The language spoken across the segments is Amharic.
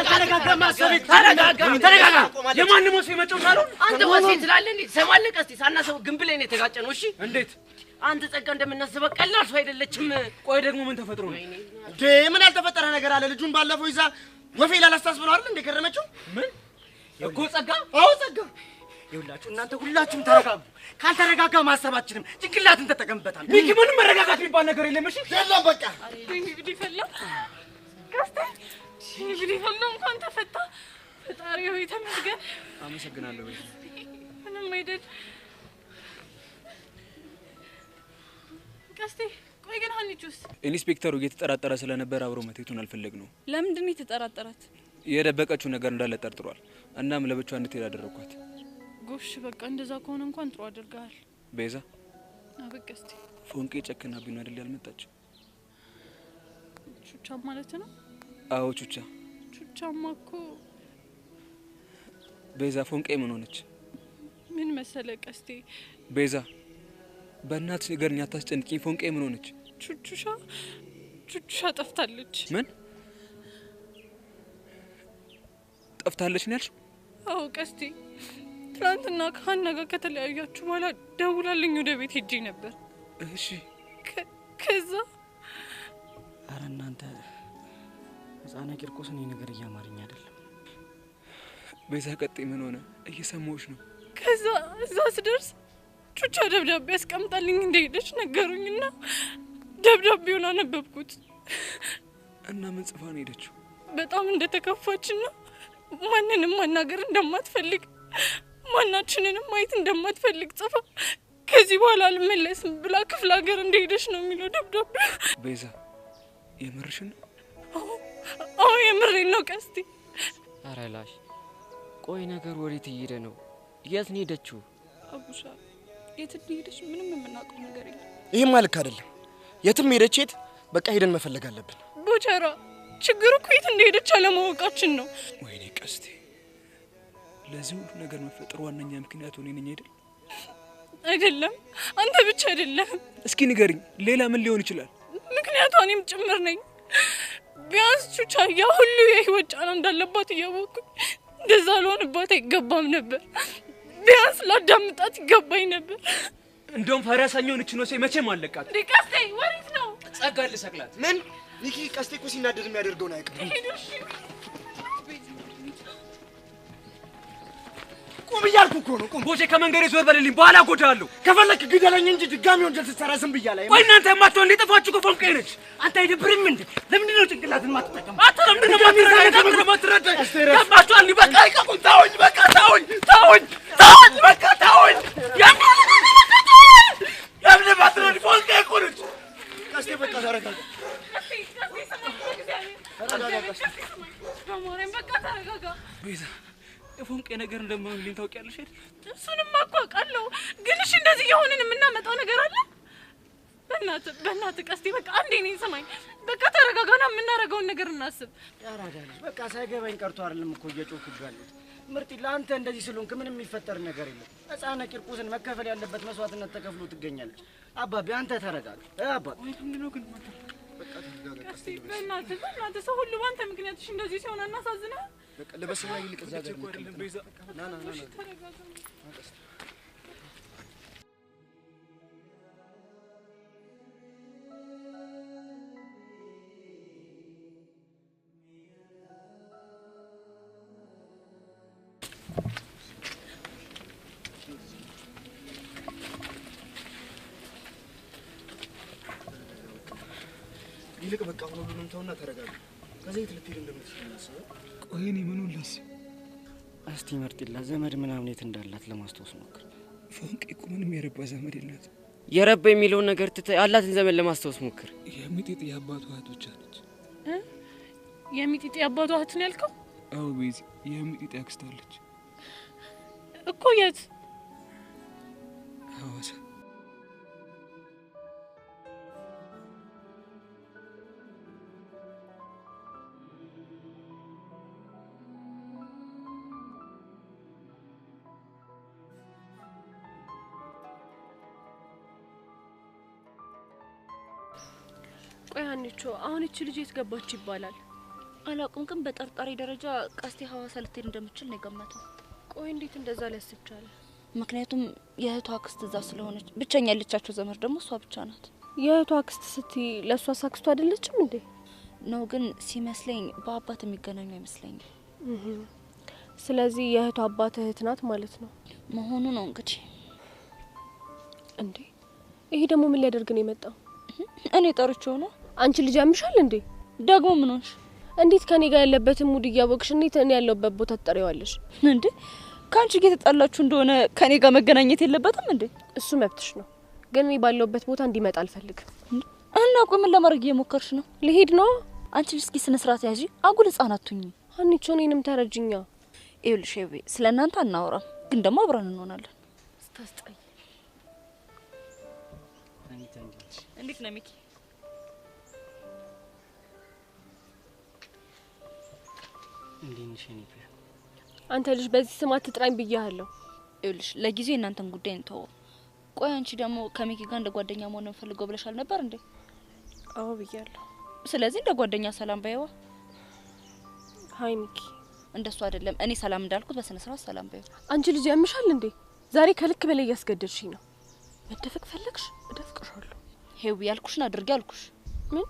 ተረጋጋ ማሰብ ተረጋጋ የማንንም ሰው ይመጣው ሳይሆን አንተ ወሲት ትላለህ እንዴ ሰማለህ ቀስቲ ሳናሰው ግንብ ላይ ነው የተጋጨነው እሺ እንዴት አንተ ጸጋ እንደምናስበው ቀላል ሰው አይደለችም ቆይ ደግሞ ምን ተፈጥሮ ነው እንዴ ምን ያልተፈጠረ ነገር አለ ልጁን ባለፈው ይዛ ወፌ ላላስታስ ብለው አይደል እንደ ከረመችው ምን እኮ ጸጋ አዎ ጸጋ ይኸውላችሁ እናንተ ሁላችሁም ተረጋጉ ካልተረጋጋ ማሰባችንም ጭንቅላትን ተጠቀምበታል ቢኪ ምንም መረጋጋት የሚባል ነገር የለም እሺ የለም በቃ እንግዲህ ፈላ ቀስቲ እንግዲህ ፈላ እንኳን ተፈታ ፈጣሪ ሆይ ተመስገን አመሰግናለሁ ምንም አይደል ቀስቲ ቆይ ግን ሀኒቹስ ኢንስፔክተሩ እየተጠራጠረ ስለነበር አብሮ መቴቱን አልፈለግነው ለምንድን ነው የተጠራጠራት የደበቀችው ነገር እንዳለ ጠርጥሯል እናም ለብቻው እንድትሄድ አደረኳት ጎሽ በቃ እንደዛ ከሆነ እንኳን ጥሩ አድርጋል ቤዛ አበቀስቲ ፎንቄ ጨክና ቢሆን አይደል ያልመጣችው ቹቻ ማለት ነው አዎ ቹቻማ እኮ ቤዛ ፎንቄ ምን ሆነች ምን መሰለ ቀስቲ ቤዛ በእናትሽ ንገርኝ አታስጨንቂኝ ፎንቄ ምን ሆነች ቹቻ ጠፍታለች ምን ጠፍታለች ነው ያልሽው አዎ ቀስቲ ትናንትና ከሀና ጋር ከተለያያችሁ በኋላ ደውላልኝ ወደ ቤት ሄጄ ነበር እሺ ከዛ አረ እናንተ ህፃና ቂርቆስን ነገር እያማረኝ አይደለም ቤዛ ቀጥይ ምን ሆነ እየሰማሁሽ ነው ከዛ እዛ ስደርስ ቹቻ ደብዳቤ ያስቀምጣልኝ እንደሄደች ነገሩኝና ደብዳቤውን አነበብኩት እና ምን ጽፋ ነው ሄደችው በጣም እንደተከፋችና ማንንም ማናገር እንደማትፈልግ ማናችንንም ማየት እንደማትፈልግ ጽፋ ከዚህ በኋላ አልመለስም ብላ ክፍለ ሀገር እንደሄደች ነው የሚለው ደብዳቤ ቤዛ የምርሽን አዎ የምሬን ነው ቀስቲ አረላሽ ቆይ ነገር ወዴት እየሄደ ነው የት ነው ሄደችው አቡሻ የት ሄደች ምንም የምናውቀው ነገር የለም ይሄ ማለት አይደለም የትም ሄደች የት በቃ ሄደን መፈለግ አለብን ቦቸራ ችግሩ እኮ የት እንደሄደች አለማወቃችን ነው ወይኔ ቀስቲ ለዚህ ሁሉ ነገር መፈጠር ዋነኛ ምክንያት ሆነ ነኝ አይደለም አንተ ብቻ አይደለም እስኪ ንገሪኝ ሌላ ምን ሊሆን ይችላል ምክንያቱ እኔም ጭምር ነኝ ቢያንስ ቹቻ ያ ሁሉ የህይወት ጫና እንዳለባት እያወቅኩ እንደዛ ልሆንባት አይገባም ነበር ቢያንስ ላዳምጣት ይገባኝ ነበር እንደውም ፈረሰኛውን እቺ ነው መቼም አለቃት ዲቀስቴ ወሪት ነው ጸጋ ልሰቅላት ምን ኒኪ ቀስቴ እኮ ሲናደድ የሚያደርገው ነው አይቀርም ቁም እያልኩ እኮ ነው ቁም ቦቼ ከመንገሬ ዞር በልልኝ በኋላ ጎዳለሁ ከፈለክ ግደለኝ እንጂ ድጋሚ ወንጀል ስትሰራ ዝም ብያለሁ ቆይ እናንተ የማትሆን ሊጠፋችሁ እኮ ፎንቄ ነች አንተ አይደብርም እንዴ ለምንድን ነው ጭንቅላትን ማትጠቀም አትለምድ ነው ማትረዳ ገባችኋል በቃ ይቀቁኝ ታውኝ በቃ ታውኝ በቃ ታውኝ ያምን ማትረዳ ፎንቄ እኮ ነች ቀስቴ በቃ ተረጋጋ ተረጋጋ ቤዛ የፎንቄ ነገር እንደማይልኝ ታውቂያለሽ አይደል እሱንም አቋቃለሁ ግን እሺ እንደዚህ የሆነን የምናመጣው ነገር አለ በእናትህ ቀስቴ በቃ አንዴ ነኝ ሰማኝ በቃ ተረጋጋና የምናረጋውን ነገር እናስብ ያራዳልሽ በቃ ሳይገባኝ ቀርቶ አይደለም እኮ እየጮክጋለሁ ምርጥ ለአንተ እንደዚህ ስለሆንክ ምንም የሚፈጠር ነገር የለም ህፃና ቂርቆስን መከፈል ያለበት መስዋዕትነት ተከፍሎ ትገኛለች አባቢ አንተ ተረጋጋ አባቢ ምንድነው ግን በቃ ተረጋጋ ቀስቴ በእናትህ ሰው ሁሉ ባንተ ምክንያት እሺ እንደዚህ ሲሆን እናሳዝነህ በቃ ለበስና ይልቅ እዛ ጋር ነው ቤዛ ና ተረጋጋ ይልቅ በቃ ሁሉንም ተውና ተረጋጋ ከዚህ ልትሄድ እንደምትችል እናስብ ቆይ እኔ ምኑን ላስብ እስቲ መርጢላ ዘመድ ምናምን የት እንዳላት ለማስታወስ ሞክር ፎንቄ እኮ ምንም የረባ ዘመድ የላት የረባ የሚለውን ነገር ትተህ ያላትን ዘመን ለማስታወስ ሞክር የሚጢጥ የአባቷ እህት ብቻ ነች የሚጢጥ የአባቷ እህት ነው ያልከው አዎ ቤዛ የሚጢጥ ያክስት አለች እኮ የት ሐዋሳ ቆይ አንቺ አሁን እቺ ልጅ የት ገባች ይባላል አላውቅም፣ ግን በጠርጣሪ ደረጃ ቀስቴ ሐዋሳ ልትሄድ እንደምትችል ነው የገመተው። ቆይ እንዴት እንደዛ ሊያስብ ቻለ? ምክንያቱም የእህቷ አክስት እዛ ስለሆነች፣ ብቸኛ ያለቻቸው ዘመድ ደግሞ እሷ ብቻ ናት። የእህቷ አክስት ስትይ ለእሷ አክስቷ አይደለችም እንዴ? ነው ግን ሲመስለኝ በአባት የሚገናኙ አይመስለኝም። ስለዚህ የእህቷ አባት እህት ናት ማለት ነው መሆኑ ነው እንግዲህ። እንዴ ይሄ ደግሞ ምን ሊያደርግ ነው የመጣው? እኔ ጠርቼው ነው። አንቺ ልጅ ያምሻል እንዴ? ደግሞ ምን ሆንሽ? እንዴት ከኔ ጋር ያለበትን ሙድ እያወቅሽ እንዴት እኔ ያለበት ቦታ ትጠሪዋለሽ እንዴ? ካንቺ ጋር ተጣላችሁ እንደሆነ ከኔ ጋር መገናኘት የለበትም እንዴ? እሱ መብትሽ ነው፣ ግን እኔ ባለውበት ቦታ እንዲመጣ አልፈልግም። እና ቆይ ምን ለማድረግ እየሞከርሽ ነው? ልሄድ ነው። አንቺ እስኪ ስነ ስርዓት ያዢ፣ አጉል ህጻን አትሁኚ። አንቺ እኔንም ተረጅኛ። ይኸውልሽ ስለናንተ አናወራም፣ ግን ደግሞ አብረን እንሆናለን። ስታስጠይ። እንዴት ነው ሚኪ? አንተ ልጅ በዚህ ስም አትጥራኝ ብያለሁ። ይኸውልሽ ለጊዜው እናንተን ጉዳይ እንተው። ቆይ አንቺ ደግሞ ከሚኪ ጋር እንደ ጓደኛ መሆን እንፈልገው ብለሻል ነበር እንዴ? አዎ ብያለሁ። ስለዚህ እንደ ጓደኛ ሰላም ባይዋ። ሃይ ሚኪ። እንደሱ አይደለም፣ እኔ ሰላም እንዳልኩት በስነ ስርዓት ሰላም ባይዋ። አንቺ ልጅ ያምሻል እንዴ? ዛሬ ከልክ በላይ ያስገደድሽኝ ነው። መደፈቅ ፈለግሽ? እደፍቅሻለሁ። ሄው ያልኩሽን አድርጊ አልኩሽ። ምን?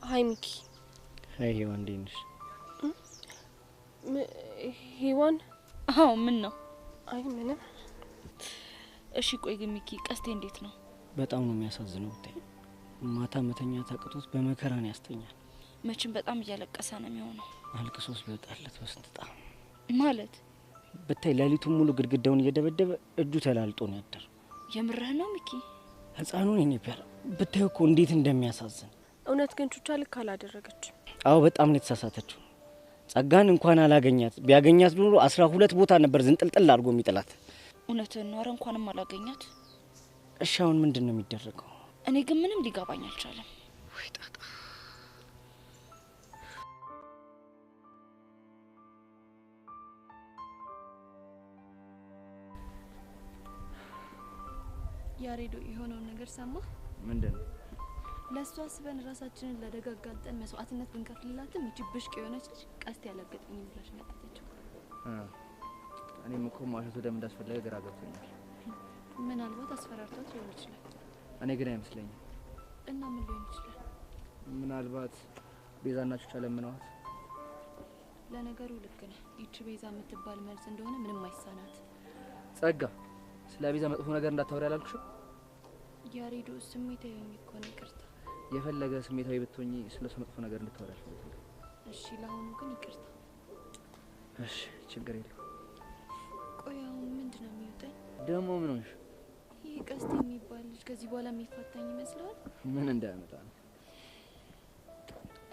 ሃይ ሚኪ። ሃይ ሄዋን፣ እንዴት ነሽ? ሄዋን? አዎ ምን ነው? አይ ምንም። እሺ ቆይ ግን ሚኪ ቀስቴ እንዴት ነው? በጣም ነው የሚያሳዝነው። ብታይ ማታ መተኛት አቅቶት በመከራ ነው ያስተኛል። መቼም በጣም እያለቀሰ ነው የሚሆነው። አልቅሶስ በጣለት በስንጣ ማለት ብታይ ሌሊቱን ሙሉ ግድግዳውን እየደበደበ እጁ ተላልጦ ነው ያደረው። የምርህ ነው ሚኪ? ህፃኑን እኔ ቢያል ብታይ እኮ እንዴት እንደሚያሳዝን። እውነት ግን ቹቻ ልክ አላደረገች። አዎ በጣም ነው የተሳሳተችው። ጸጋን እንኳን አላገኛት፣ ቢያገኛት ኑሮ 12 ቦታ ነበር ዝንጥልጥል አድርጎ የሚጥላት። እውነትህን ነው። ኧረ እንኳንም አላገኛት። እሺ አሁን ምንድነው የሚደረገው? እኔ ግን ምንም ሊገባኝ አልቻለም። ወይ ጣጣ። ያሬዶ የሆነውን ነገር ሰማ? ምንድነው? ለሷ አስበን ራሳችንን ለደጋጋልጠን መስዋዕትነት ብንከፍልላትም እቺ ብሽቅ የሆነች ልጅ ቀስት ያለገጠኝ ብላሽ መጣች። እኔም እኮ ማሸቱ ደም እንዳስፈለገ ግራ ገብቶኛል። ምናልባት አስፈራርቷት ሊሆን ይችላል። እኔ ግን አይመስለኝም። እና ምን ሊሆን ይችላል? ምናልባት ቤዛና ቹቻ ለምነዋት። ለነገሩ ልክ ነህ። ይቺ ቤዛ የምትባል መልስ እንደሆነ ምንም አይሳናት። ጸጋ፣ ስለ ቤዛ መጥፎ ነገር እንዳታወሪ አላልኩሽም? ያሬዶ ስሜታዊ ሆኜ እኮ ነው። ይቅርታ። የፈለገ ስሜታዊ ብትሆኚ ስለሱ መጥፎ ነገር እንድታወሪ አልፈልግም። እሺ፣ ለአሁኑ ግን ይቅርታ። እሺ፣ ችግር የለም። ቆይ አሁን ምንድነው የሚወጣኝ? ደግሞ ምን ሆንሽ? ይሄ ቀስት የሚባል ልጅ ከዚህ በኋላ የሚፋታኝ ይመስላል? ምን እንዳያመጣ ነው?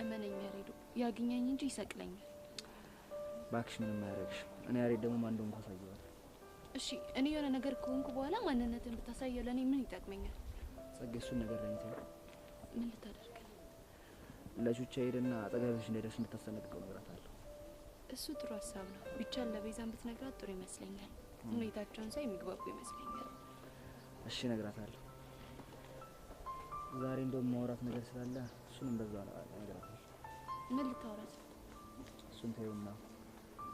እመነኝ ያሬዶ፣ ያገኛኝ እንጂ ይሰቅለኛል። ባክሽ ምንም አያረግሽ። እኔ ያሬድ ደግሞ ማን እንደሆንኩ አሳየዋለሁ። እሺ፣ እኔ የሆነ ነገር ከሆንኩ በኋላ ማንነትን ብታሳየው ለእኔ ምን ይጠቅመኛል? ጸጋ፣ እሱን ነገር ላይ እንትን ምን ልታደርግ ነው? ለቹቻ ሄደና አጠገብሽ እንደደርስ እንድታስጠነቅቀው እነግራታለሁ። እሱ ጥሩ ሀሳብ ነው። ቢቻል ለቤዛን ብትነግራት ጥሩ ይመስለኛል። ሁኔታቸውን ሳይ የሚግባቡ ይመስለኛል። እሺ እነግራታለሁ። ዛሬ እንደውም ማውራት ነገር ስላለ እሱንም በዛው እነግራታለሁ። ምን ልታወራት ነው? እሱን ተይውና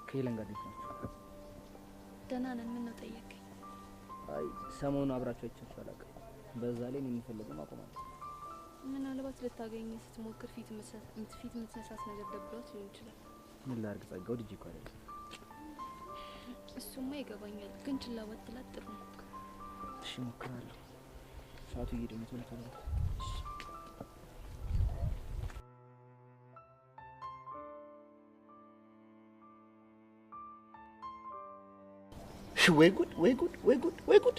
ከሄለን ጋር እንዴት ናችሁ? ደህና ነን። ምን ነው ጠየቀኝ? አይ ሰሞኑን አብራችሁ አይቻችሁ አላውቅም። በዛ ላይ እኔ የምፈልገው ማቆማለሁ። ምናልባት ልታገኝ ስትሞክር ፊት የምትነሳት ነገር ደብሯት ሊሆን ይችላል። ምን ላድርግ ጸጋው፣ ልጅ እኮ አይደለም። እሱማ ይገባኛል፣ ግን ችላ ባትላት ጥሩ ነው። እሺ እሞክራለሁ። ሰዓቱ እየሄደ ነው። ቶሎ ቶሎ ወይ ጉድ ወይ ጉድ ወይ ጉድ ወይ ጉድ!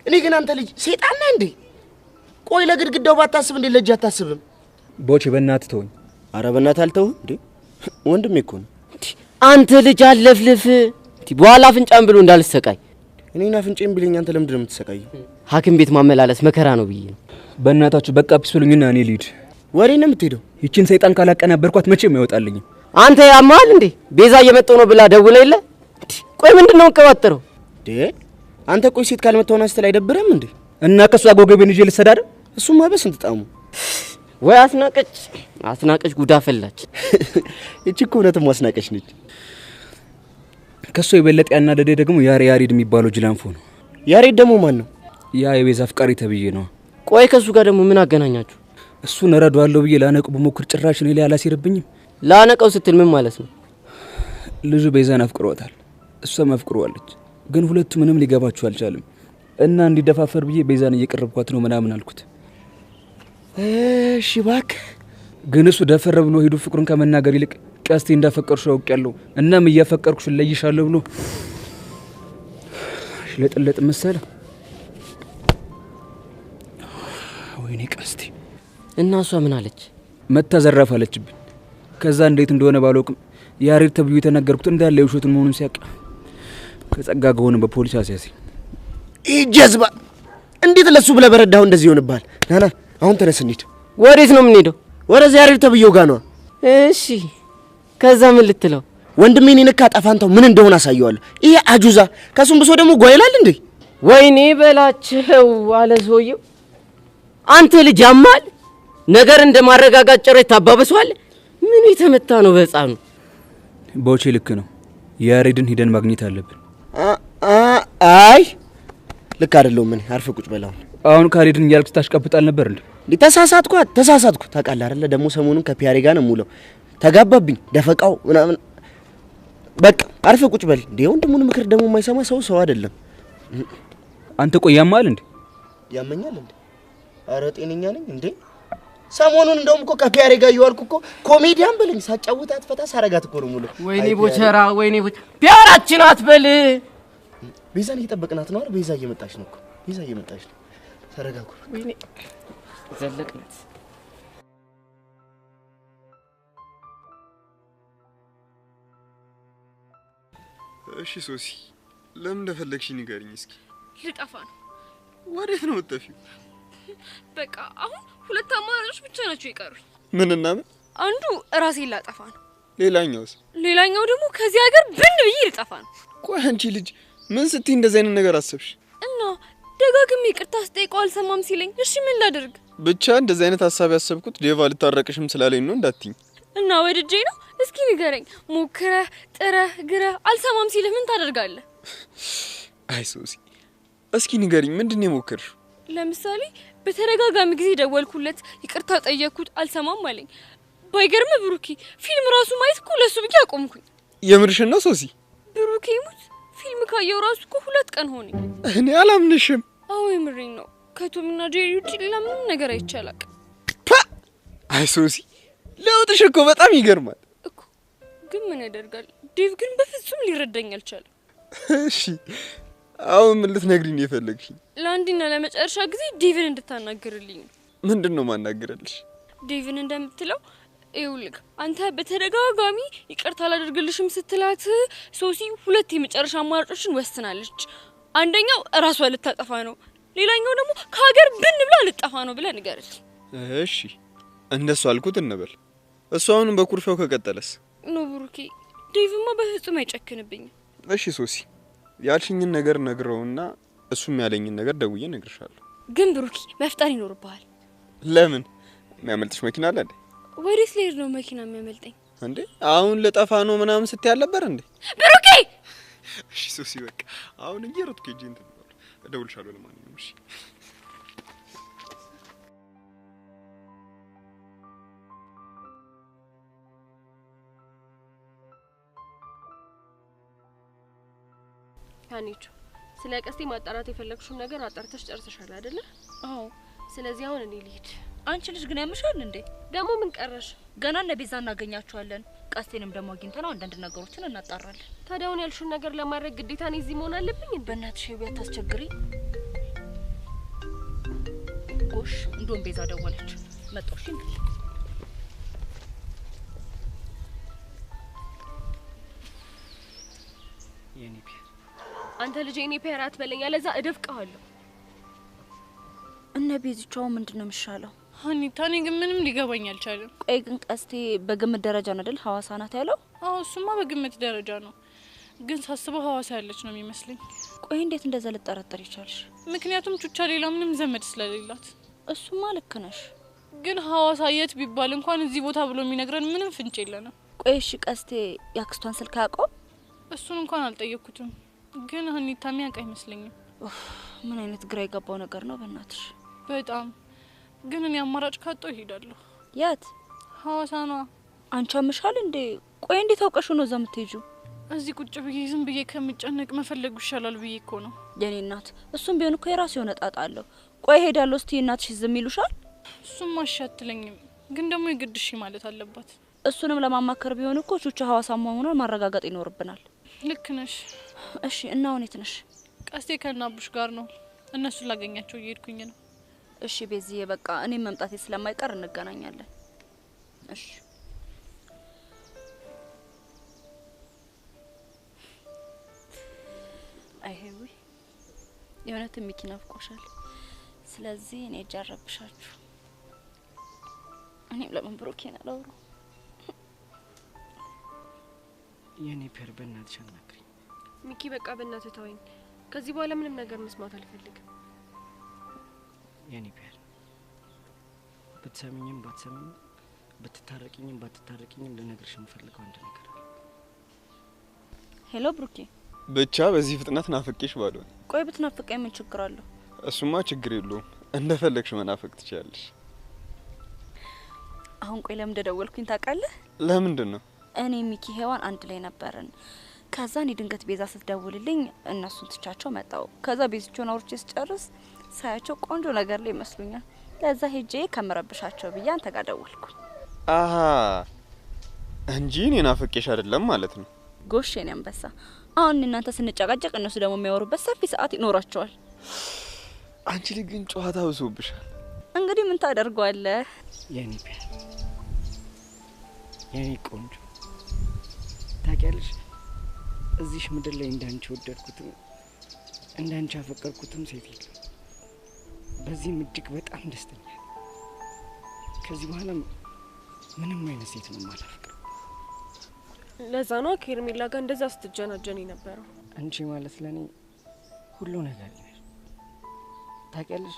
እኔ ግን አንተ ልጅ ሰይጣን ነህ እንዴ? ቆይ ለግድግዳው ባታስብ እንዴ ለእጅ አታስብም? ቦቼ በእናትህ ተወኝ። ኧረ በእናትህ አልተውም እንዴ ወንድሜ እኮ ነው። አንተ ልጅ አለፍልፍ በኋላ አፍንጫም ብሎ እንዳልሰቃይ። እኔና አፍንጫም ቢለኝ አንተ ለምንድን ነው የምትሰቃየው? ሐኪም ቤት ማመላለስ መከራ ነው ብዬ ነው። በእናታችሁ በቃ ፒስ ብሉኝና እኔ ልሂድ። ወሬ ነው የምትሄደው? ይቺን ሰይጣን ካላቀናበርኳት መቼም አይወጣልኝም። አንተ ያማል እንዴ? ቤዛ እየመጣሁ ነው ብላ ደውላ የለ? ቆይ ምንድነው እንቀባጥረው? አንተ ቆይ ሴት ካልመታውና ስትል አይደብርም እንዴ? እና ከሷ ጎገቤን ይዤ ልሰዳደ እሱማ በስንት ጣሙ ወይ አስናቀች ጉዳ ፈላች። እቺ እኮ እውነትም አስናቀች ነች። ከሷ የበለጠ ያናደደ ደግሞ ያሬድ የሚባለው ጅላንፎ ነው። ያሬድ ደግሞ ማን ነው? ያ የቤዛ አፍቃሪ ተብዬ ነው። ቆይ ከሱ ጋር ደግሞ ምን አገናኛችሁ? እሱን እረዳዋለሁ ብዬ ላነቀው በሞክር ጭራሽ እኔ ላይ አላሲርብኝም። ላነቀው ስትል ምን ማለት ነው? ልጁ ቤዛን አፍቅሯታል፣ እሷም አፍቅሯለች። ግን ሁለቱ ምንም ሊገባቸው አልቻለም እና እንዲደፋፈር ብዬ ቤዛን እየቀረብኳት ነው ምናምን አልኩት። እሺ እባክህ። ግን እሱ ደፈረ ብሎ ሄዱ ፍቅሩን ከመናገር ይልቅ ቀስቴ እንዳፈቀርሽ አውቄያለሁ እናም እያፈቀርኩሽ ለይሻለሁ ብሎ ለጥለጥ መሰለ። ወይኔ ቀስቴ። እና እሷ ምን አለች? መታዘራፍ አለችብኝ። ከዛ እንዴት እንደሆነ ባለውቅም ያሬድ ተብዩ የተናገርኩት እንዳለ የውሸቱን መሆኑን ሲያቅ ከጸጋ ጋር ሆነ በፖሊስ አስያዘኝ። ጀዝባ እንዴት ለሱ ብለህ በረዳው እንደዚህ ይሆንብሃል? ናና አሁን ተነስ እንሂድ። ወዴት ነው የምንሄደው? ወደዚያ ያሬድ ተብዬው ጋር ነው። እሺ ከዛ ምን ልትለው? ወንድሜን ይነካ ጠፋንታው ምን እንደሆነ አሳየዋለሁ። ይሄ አጁዛ ከሱም ብሶ ደግሞ ጓይላል እንዴ! ወይኔ በላቸው አለ ሰውየው። አንተ ልጅ ያማል ነገር እንደማረጋጋት ጭሬት ታባበሷል። ምን የተመታ ነው በህፃኑ? ቦቼ ልክ ነው። ያሬድን ሂደን ማግኘት አለብን። አይ ልክ አይደለም። ምን አርፈ ቁጭ በላው። አሁን ካልሄድን እያልክ ታሽቀብጣል ነበር እንዴ? ተሳሳትኩ ታውቃለህ አይደለ? ደግሞ ሰሞኑን ከፒያሬ ጋር ነው የምውለው። ተጋባብኝ ደፈቃው ምናምን። በቃ አርፈ ቁጭ በል። ወንድሙን ምክር ደግሞ የማይሰማ ሰው አይደለም። አንተ ቆይ ያማል እንዴ? ያመኛል እንዴ? አረ ጤነኛ ነኝ እንዴ? ሰሞኑን እንደውም እኮ ከፒያሬ ጋር እየዋልኩ እኮ ኮሜዲያን በለኝ ሳጫውታት ፈታ ሳረጋት እኮ ነው ሙሉ። ወይኔ ቦቸራ ወይኔ ፒያራችን አትበል። ቤዛን እየጠበቅናት ነው አይደል? ቤዛ እየመጣች ነው እኮ ቤዛ እየመጣች ነው። ተረጋጉ። ወይኔ ዘለቅናት። እሺ ሶሲ ለምን እንደፈለግሽ ንገሪኝ እስኪ። ልጠፋ ነው። ወዴት ነው የምትጠፊው? በቃ አሁን ሁለት አማራጮች ብቻ ናቸው የቀሩኝ። ምንና ምን? አንዱ ራሴን ላጠፋ ነው። ሌላኛውስ? ሌላኛው ደግሞ ከዚህ ሀገር ብን ብዬ ልጠፋ ነው። ቆይ አንቺ ልጅ ምን ስትይ እንደዚህ አይነት ነገር አሰብሽ? እና ደጋግሜ ይቅርታ ስጠይቀው አልሰማም ሲለኝ እሺ ምን ላድርግ? ብቻ እንደዚህ አይነት ሀሳብ ያሰብኩት ዴቫ ልታረቅሽም ስላለኝ ነው እንዳትኝ። እና ወድጄ ነው? እስኪ ንገረኝ። ሞክረህ ጥረህ ግረህ አልሰማም ሲልህ ምን ታደርጋለህ? አይ ሶሲ እስኪ ንገሪኝ ምንድን ነው የሞከርሽው? ለምሳሌ በተደጋጋሚ ጊዜ ደወልኩለት፣ ይቅርታ ጠየቅኩት፣ አልሰማም አለኝ። ባይገርም ብሩኬ ፊልም ራሱ ማየት እኮ ለሱ ብቻ አቆምኩኝ። የምርሽን ነው ሶሲ? ብሩኬ ሙት ፊልም ካየው ራሱ እኮ 2 ቀን ሆነኝ። እኔ አላምንሽም። አዎ የምሬን ነው። ከቶምና ጄሪ ውጪ ሌላ ምንም ነገር አይቻላቅ። አይ ሶሲ ለውጥሽ እኮ በጣም ይገርማል እኮ። ግን ምን ያደርጋል ዴቭ ግን በፍጹም ሊረዳኝ አልቻለም። እሺ አሁን ምን ልትነግሪኝ የፈለግሽኝ? ለአንድና ለመጨረሻ ጊዜ ዴቭን እንድታናግርልኝ። ምንድነው ማናገርልሽ? ዴቭን እንደምትለው ይውልክ አንተ በተደጋጋሚ ይቅርታ አላደርግልሽም ስትላት ሶሲ 2 የመጨረሻ አማራጮችን ወስናለች። አንደኛው ራሷ ልታጠፋ ነው፣ ሌላኛው ደግሞ ከሀገር ብን ብላ ልጠፋ ነው ብለህ ንገርልኝ። እሺ እንደሱ አልኩት እንበል። እሱ አሁንም በኩርፊያው ከቀጠለስ? ኖ ብሩኬ ዴቭማ በፍጹም አይጨክንብኝም። እሺ ሶሲ ያልሽኝን ነገር ነግረውና እሱም ያለኝን ነገር ደውዬ ነግርሻለሁ። ግን ብሩኬ መፍጠን ይኖርብሃል። ለምን? የሚያመልጥሽ መኪና አለ እንዴ? ወዴት ልሄድ ነው መኪና የሚያመልጠኝ እንዴ? አሁን ለጠፋ ነው ምናምን ስትይ አልነበር እንዴ? ብሩኬ እሺ ሶሲ በቃ አሁን እየሮጥኩ ሂጂ እንትን እደውልልሻለሁ። ለማንኛውም እሺ ታኒቹ ስለ ቀስቴ ማጣራት የፈለግሽውን ነገር አጣርተሽ ጨርሰሻል አይደለ? አዎ። ስለዚህ አሁን እኔ ልሂድ። አንቺ ልጅ ግን ያምሻል እንዴ? ደግሞ ምን ቀረሽ? ገና እነ ቤዛ እናገኛቸዋለን። ቀስቴንም ደግሞ አግኝተን አንዳንድ ነገሮችን እናጣራለን። ታዲያ አሁን ያልሽውን ነገር ለማድረግ ግዴታ እኔ እዚህ መሆን አለብኝ? በእናትሽ ቢያት አስቸግሪ። ጎሽ እንደውም ቤዛ ደወለች። መጣሽ እንዴ? የኔ ፒ አንተ ልጅ እኔ ፒያራ አትበለኝ፣ አለዛ እደፍቀዋለሁ። እነ ቤዝቻው ምንድነው የሚሻለው? ሀኒታ እኔ ግን ምንም ሊገባኝ አልቻለም። ቆይ ግን ቀስቴ በግምት ደረጃ ነው አይደል ሐዋሳ ናት ያለው? አዎ እሱማ በግምት ደረጃ ነው። ግን ሳስበው ሐዋሳ ያለች ነው የሚመስለኝ። ቆይ እንዴት እንደዛ ልጠረጠር ይቻልሽ? ምክንያቱም ቹቻ ሌላ ምንም ዘመድ ስለሌላት። እሱማ ልክ ነሽ። ግን ሐዋሳ የት ቢባል እንኳን እዚህ ቦታ ብሎ የሚነግረን ምንም ፍንጭ የለንም። ቆይ እሺ ቀስቴ ያክስቷን ስልክ አያውቀው? እሱን እንኳን አልጠየኩትም። ግን ሀኒታ የሚያውቅ አይመስለኝም። ምን አይነት ግራ የገባው ነገር ነው በእናትሽ። በጣም ግን እኔ አማራጭ ካጣው እሄዳለሁ። የት? ሐዋሳ ነው። አንቺ አምሻል እንዴ? ቆይ እንዴት አውቀሽ ነው እዛ የምትሄጂው? እዚህ ቁጭ ብዬ ዝም ብዬ ከምጨነቅ መፈለጉ ይሻላል ብዬ እኮ ነው። የኔ እናት እሱም ቢሆን እኮ የራሱ የሆነ ጣጣ አለው። ቆይ ሄዳለሁ እስቲ እናትሽ ዝም ይሉሻል? እሱም አሻትለኝም። ግን ደግሞ የግድሽ ማለት አለባት። እሱንም ለማማከር ቢሆን እኮ ቹቻ ሐዋሳ መሆኑን ማረጋገጥ ይኖርብናል። ልክ ነሽ። እሺ እና አሁን የት ነሽ? ቀስቴ ከናቡሽ ጋር ነው። እነሱን ላገኛቸው እየሄድኩኝ ነው። እሺ ቤዚዬ በቃ እኔም መምጣቴ ስለማይቀር እንገናኛለን። እሺ አይሄዊ የእውነትም ሚኪ ናፍቆሻል። ስለዚህ እኔ ጃረብሻችሁ እኔም ለምን ብሩኬን አላወሩ። የኔ ፔር በእናትሽ አናግሪኝ። ሚኪ በቃ በእናትህ ተወኝ። ከዚህ በኋላ ምንም ነገር መስማት አልፈልግም። የኔ ፔር ብትሰሚኝም ባትሰሚኝም ብትታረቂኝም ባትታረቂኝም ልነግርሽ የምፈልገው አንድ ነገር አለ። ሄሎ ብሩኬ። ብቻ በዚህ ፍጥነት ናፍቄሽ ባልሆነ። ቆይ ብትናፍቀኝ ምን ችግር አለው? እሱማ ችግር የለውም። እንደፈለግሽ መናፈቅ ትችያለሽ። አሁን ቆይ ለምን ደወልኩኝ ታውቃለህ? ለምንድን ነው? እኔ ሚኪ ሄዋን አንድ ላይ ነበርን። ከዛ እኔ ድንገት ቤዛ ስትደውልልኝ እነሱን ትቻቸው መጣው። ከዛ ቤዝቾን አውርቼ ስጨርስ ሳያቸው ቆንጆ ነገር ላይ ይመስሉኛል። ለዛ ሄጄ ከምረብሻቸው ብዬ አንተ ጋር ደወልኩ። አሃ እንጂ እኔ ናፍቄሽ አይደለም ማለት ነው። ጎሽ የኔ አንበሳ። አሁን እናንተ ስንጨቃጨቅ እነሱ ደግሞ የሚያወሩበት ሰፊ ሰዓት ይኖራቸዋል። አንቺ ልጅ ግን ጨዋታ ብሶብሻል። እንግዲህ ምን ታደርገዋለህ? የኔ ፔር የኔ ቆንጆ ታውቂያለሽ፣ እዚህ ምድር ላይ እንዳንቺ ወደድኩትም እንዳንቺ አፈቀርኩትም ሴት የለም። በዚህም እጅግ በጣም ደስተኛ ነኝ። ከዚህ በኋላ ምንም አይነት ሴት ነው የማላፈቅረው። ለዛ ነው ከኤርሜላ ጋር እንደዛ ስትጀናጀን የነበረው። አንቺ ማለት ለኔ ሁሉ ነገር ነሽ። ታውቂያለሽ፣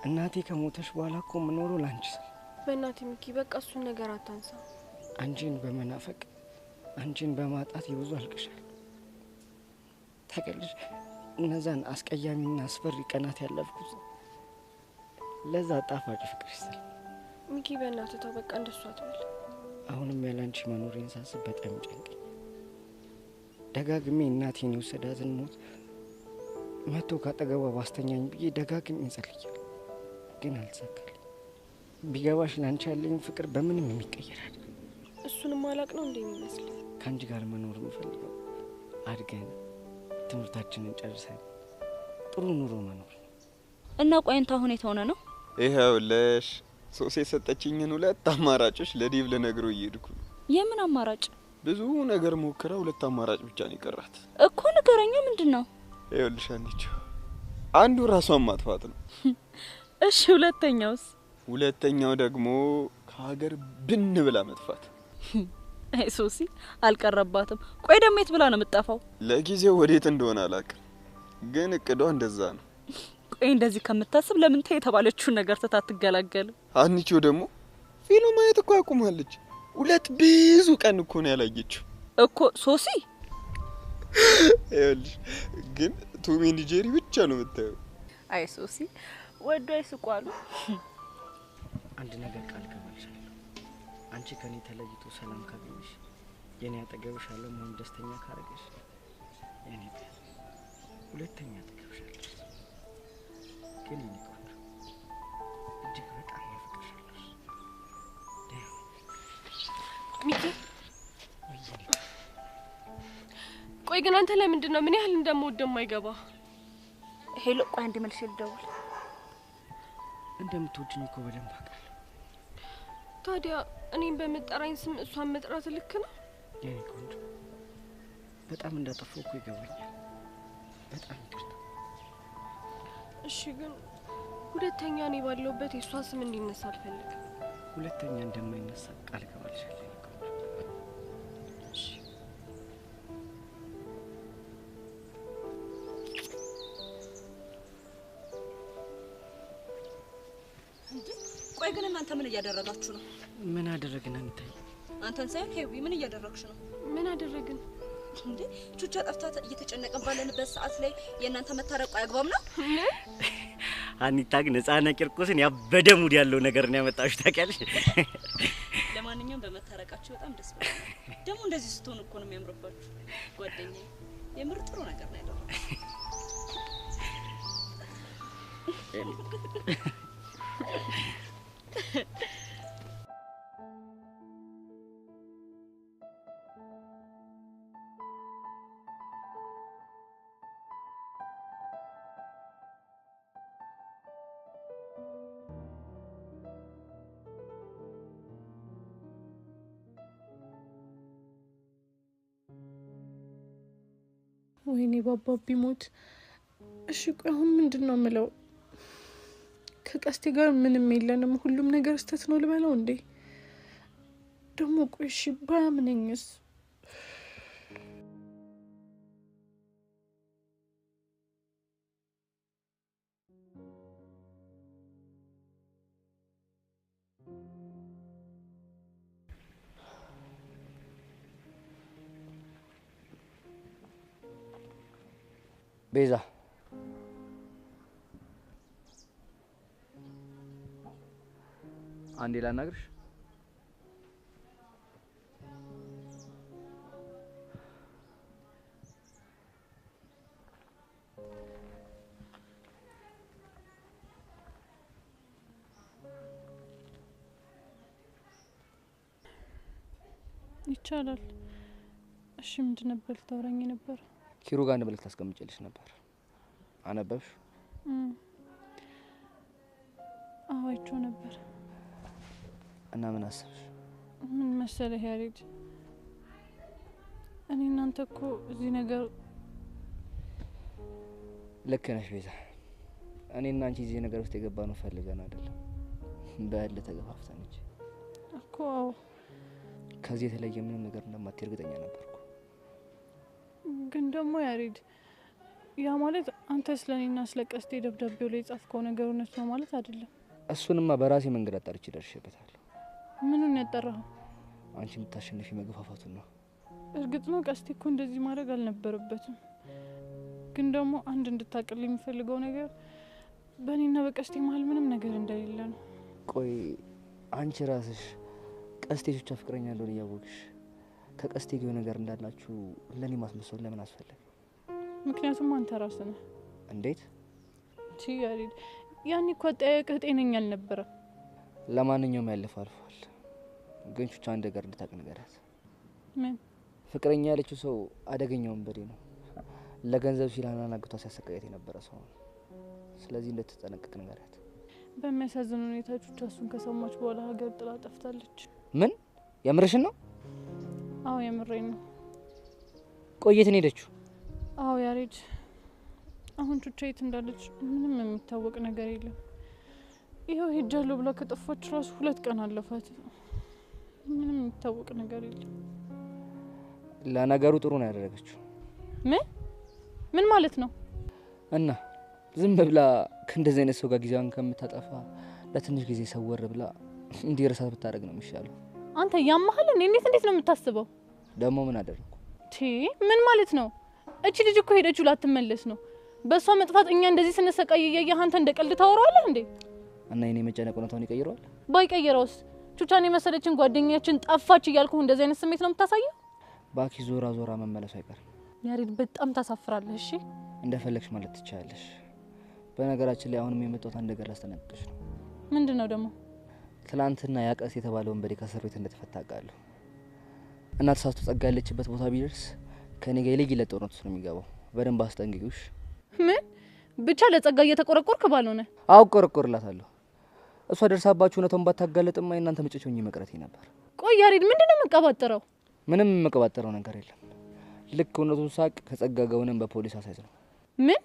እናቴ ከሞተሽ በኋላ እኮ የምኖረው ላንቺ ስል። በእናትህ ሚኪ በቃ እሱን ነገር አታንሳ። አንቺን በመናፈቅ አንቺን በማጣት ይብዙ አልቅሻል። ታውቂያለሽ፣ እነዛን አስቀያሚና አስፈሪ ቀናት ያለፍኩት ለዛ ጣፋጭ ፍቅር ስል። ሚኪ በእናትህ ተው በቃ እንደሱ አትበል። አሁንም ያላንቺ መኖሬን ሳስብ በጣም ጨንቀኝ። ደጋግሜ እናቴን የወሰዳትን ሞት መቶ ካጠገቧ ባስተኛኝ ብዬ ደጋግሜ ጸልያለሁ፣ ግን አልተሳካልኝ። ቢገባሽ ላንቺ ያለኝ ፍቅር በምንም የሚቀየር አይደለም። እሱንም አላቅ ነው እንዴ የሚመስል። ከአንቺ ጋር መኖር የምፈልገው አድገን ትምህርታችንን ጨርሰን ጥሩ ኑሮ መኖር ነው። እና ቆይንታ አሁን የት ሆነ ነው? ይኸውልሽ ሶሴ የሰጠችኝን 2 አማራጮች ለዲብ ልነግረው እየሄድኩ ነው። የምን አማራጭ? ብዙ ነገር ሞክራ 2 አማራጭ ብቻ ነው የቀራት እኮ ንገረኛ። ምንድነው? ይኸውልሽ አንቺ አንዱ ራሷን ማጥፋት ነው። እሺ ሁለተኛውስ? ሁለተኛው ደግሞ ከሀገር ብን ብላ መጥፋት። አይ ሶሲ አልቀረባትም። ቆይ ደግሞ የት ብላ ነው የምትጠፋው? ለጊዜው ወዴት እንደሆነ አላውቅም፣ ግን እቅዷ እንደዛ ነው። ቆይ እንደዚህ ከምታስብ ለምን ተይ የተባለችውን ነገር ተታትገላገል። አንቺ ደግሞ ፊልም ማየት እኮ አቁማለች። 2 ብዙ ቀን እኮ ነው ያላየችው እኮ ሶሲ። ይኸውልሽ ግን ቶም ኤንድ ጄሪ ብቻ ነው የምታየው። አይ ሶሲ ወዶ አይስቋሉ። አንድ ነገር ቃል ገባልሻለሁ። አንቺ ከኔ ተለይቶ ሰላም ካገኘሽ፣ የኔ አጠገብሽ አለ መሆን ደስተኛ ካረገሽ፣ የኔ ቢያዝ ሁለተኛ አጠገብሻለሽ። ግን የኔ ቆንጆ እጅግ በጣም ያፈቅርሻለሽ። ሚኪ ቆይ ግን አንተ ለምንድን ነው ምን ያህል እንደምወደው የማይገባ? ሄሎ ቆይ አንድ መልሼ ልደውል። እንደምትወጂኝ እኮ በደንብ አውቃለሁ። ታዲያ እኔን በመጠራኝ ስም እሷን መጥራት ልክ ነው? የኔ ቆንጆ በጣም እንዳጠፋው እኮ ይገባኛል። በጣም ይቅርታ። እሺ ግን ሁለተኛ እኔ ባለሁበት የእሷ ስም እንዲነሳ አልፈልግም። ሁለተኛ እንደማይነሳ ቃል ገባልሻለሁ። እሺ ግን እናንተ ምን እያደረጋችሁ ነው? ምን አደረግን አንተ? አንተን ሳይሆን ሄዊ ምን እያደረግሽ ነው? ምን አደረግን እንዴ? ቹቻ ጠፍታ እየተጨነቀን ባለንበት ሰዓት ላይ የእናንተ መታረቁ አያግባም ነው? አኒታ ግን ህፃና ቂርቆስን ያበደ ሙድ ያለው ነገር ነው ያመጣሽ ታውቂያለሽ። ለማንኛውም በመታረቃችሁ በጣም ደስ ብሎኛል። ደግሞ እንደዚህ ስትሆን እኮ ነው የሚያምርባችሁ ጓደኛዬ። የምር ጥሩ ነገር ነው ያደረግሽ። ወይኔ ባባቢ ሞት። እሺ ቆይ አሁን ምንድነው የምለው? ከቀስቴ ጋር ምንም የለንም፣ ሁሉም ነገር ስተት ነው ልበለው እንዴ? ደግሞ ቆይ እሺ ባያምነኝስ? ቤዛ አንዴ ላናግርሽ። ይቻላል። እሺ ምንድን ነበር ታወራኝ ነበር? ኪሩ ጋር አንድ መልእክት አስቀምጬልሽ ነበር። አነበብሽ? አይቼው ነበር። እና ምን አሰብሽ? ምን መሰለህ ያሬድ፣ እኔ እናንተ እኮ እዚህ ነገር ልክ ነሽ ቤዛ። እኔና አንቺ እዚህ ነገር ውስጥ የገባነው ፈልገን አይደለም፣ በእልህ ተገፋፍተን እንጂ እኮ። ከዚህ የተለየ ምንም ነገር እንደማትይ እርግጠኛ ነበርኩ። ግን ደግሞ ያሬድ፣ ያ ማለት አንተ ስለኔና ስለ ቀስቴ ደብዳቤው ላይ ጻፍከው ነገር እውነት ነው ማለት አይደለም። እሱንማ በራሴ መንገድ አጣርቼ ደርሼበታለሁ። ምኑን ያጣራኸው? አንቺ የምታሸንፊ መገፋፋቱን ነው። እርግጥ ነው ቀስቴ እኮ እንደዚህ ማድረግ አልነበረበትም። ግን ደግሞ አንድ እንድታቀል የሚፈልገው ነገር በእኔና በቀስቴ መሀል ምንም ነገር እንደሌለ ነው። ቆይ አንቺ ራስሽ ቀስቴ ብቻ ፍቅረኛ እንደሆነ እያወቅሽ ከቀስቴ ጋር ነገር እንዳላችሁ ለኔ ማስመሰል ለምን አስፈለገ? ምክንያቱም አንተ ራስህ ነህ። እንዴት? ያሬድ፣ ያኔ እኮ አጠያየቅህ ጤነኛ አልነበረም። ለማንኛውም ያለፈው አልፏል። ግን ቹቻ አንድ ነገር እንድታቅ ንገራት። ምን? ፍቅረኛ ያለችው ሰው አደገኛ ወንበዴ ነው። ለገንዘብ ሲል አናግቷ ሲያሰቃያት የነበረ ሰው ነው። ስለዚህ እንድትጠነቀቅ ንገራት። በሚያሳዝን ሁኔታ ቹቻ እሱን ከሰማች በኋላ ሀገር ጥላ ጠፍታለች። ምን? የምርሽን ነው? አዎ የምሬን ነው። ቆየት ነው ሄደችው? አዎ ያሬድ፣ አሁን ቹቻ የት እንዳለች ምንም የሚታወቅ ነገር የለም። ይኸው ሄጃለሁ ብላ ከጠፋች ራሱ 2 ቀን አለፋት። ምንም የሚታወቅ ነገር የለም። ለነገሩ ጥሩ ነው ያደረገችው። ምን ማለት ነው? እና ዝም ብላ ከእንደዚህ አይነት ሰው ጋር ጊዜዋን ከምታጠፋ ለትንሽ ጊዜ ሰወር ብላ እንዲረሳት ብታደርግ ነው የሚሻለው። አንተ ያማሃል እንዴ? እንዴት ነው የምታስበው? ደግሞ ምን አደረኩ? ምን ማለት ነው? እቺ ልጅ እኮ ሄደችው ላትመለስ ነው። በሷ መጥፋት እኛ እንደዚህ ስንሰቃይ እያየህ አንተ እንደቀልድ ታወራለህ እንዴ? እና የኔ መጨነቅ እውነታውን ይቀይረዋል? ባይቀይረውስ? ቹቻን የመሰለችን ጓደኛችን ጠፋች እያልኩ እንደዚህ አይነት ስሜት ነው የምታሳየው? ባኪ ዞራ ዞራ መመለሱ አይቀርም። ያሬድ በጣም ታሳፍራለህ። እሺ እንደፈለግሽ ማለት ትችያለሽ። በነገራችን ላይ አሁንም የመጣሁት አንድ ነገር ላስጠነቅቅሽ ነው። ምንድነው ደግሞ? ትላንትና ያቀስ የተባለውን በዴ ከእስር ቤት እንደተፈታ አውቃለሁ። እና ተሳስቶ ጸጋ ያለችበት ቦታ ቢደርስ ከኔ ጋር ይለይ ጦርነት ነው የሚገባው። በደንብ አስጠንቅቂውሽ። ምን ብቻ ለጸጋ እየተቆረቆርክ ባልሆነ? አውቆረቆርላታለሁ። እሷ ደርሳባችሁ እውነቱን ባታጋለጥማ እናንተ መጨጮኝ መቅረቴ ነበር። ቆይ ያሬድ ምንድነው የምትቀባጥረው? ምንም የምቀባጥረው ነገር የለም። ልክ እውነቱን ሳቅ ከጸጋ ጋር ሆነን በፖሊስ አሳይዝ ነው። ምን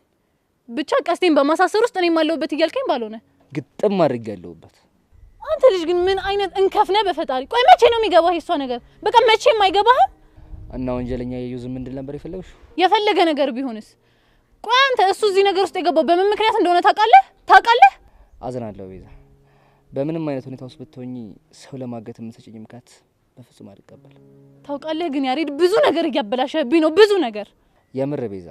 ብቻ ቀስቴን በማሳሰር ውስጥ እኔም አለሁበት እያልከኝ ባልሆነ? ግጥም አድርጌ ያለሁበት። አንተ ልጅ ግን ምን አይነት እንከፍ ነህ በፈጣሪ። ቆይ መቼ ነው የሚገባህ የሷ ነገር? በቃ መቼም አይገባህም። እና ወንጀለኛ የዩ ዝም እንድል ነበር የፈለግሽ? የፈለገ ነገር ቢሆንስ? ቆይ አንተ እሱ እዚህ ነገር ውስጥ የገባው በምን ምክንያት እንደሆነ ታውቃለህ? አዝናለሁ ቤዛ። በምንም አይነት ሁኔታ ውስጥ ብትሆኚ ሰው ለማገት የምትሰጪኝ ምክንያት በፍጹም አልቀበልም። ታውቃለህ ግን ያሬድ ብዙ ነገር እያበላሸብኝ ነው፣ ብዙ ነገር። የምር ቤዛ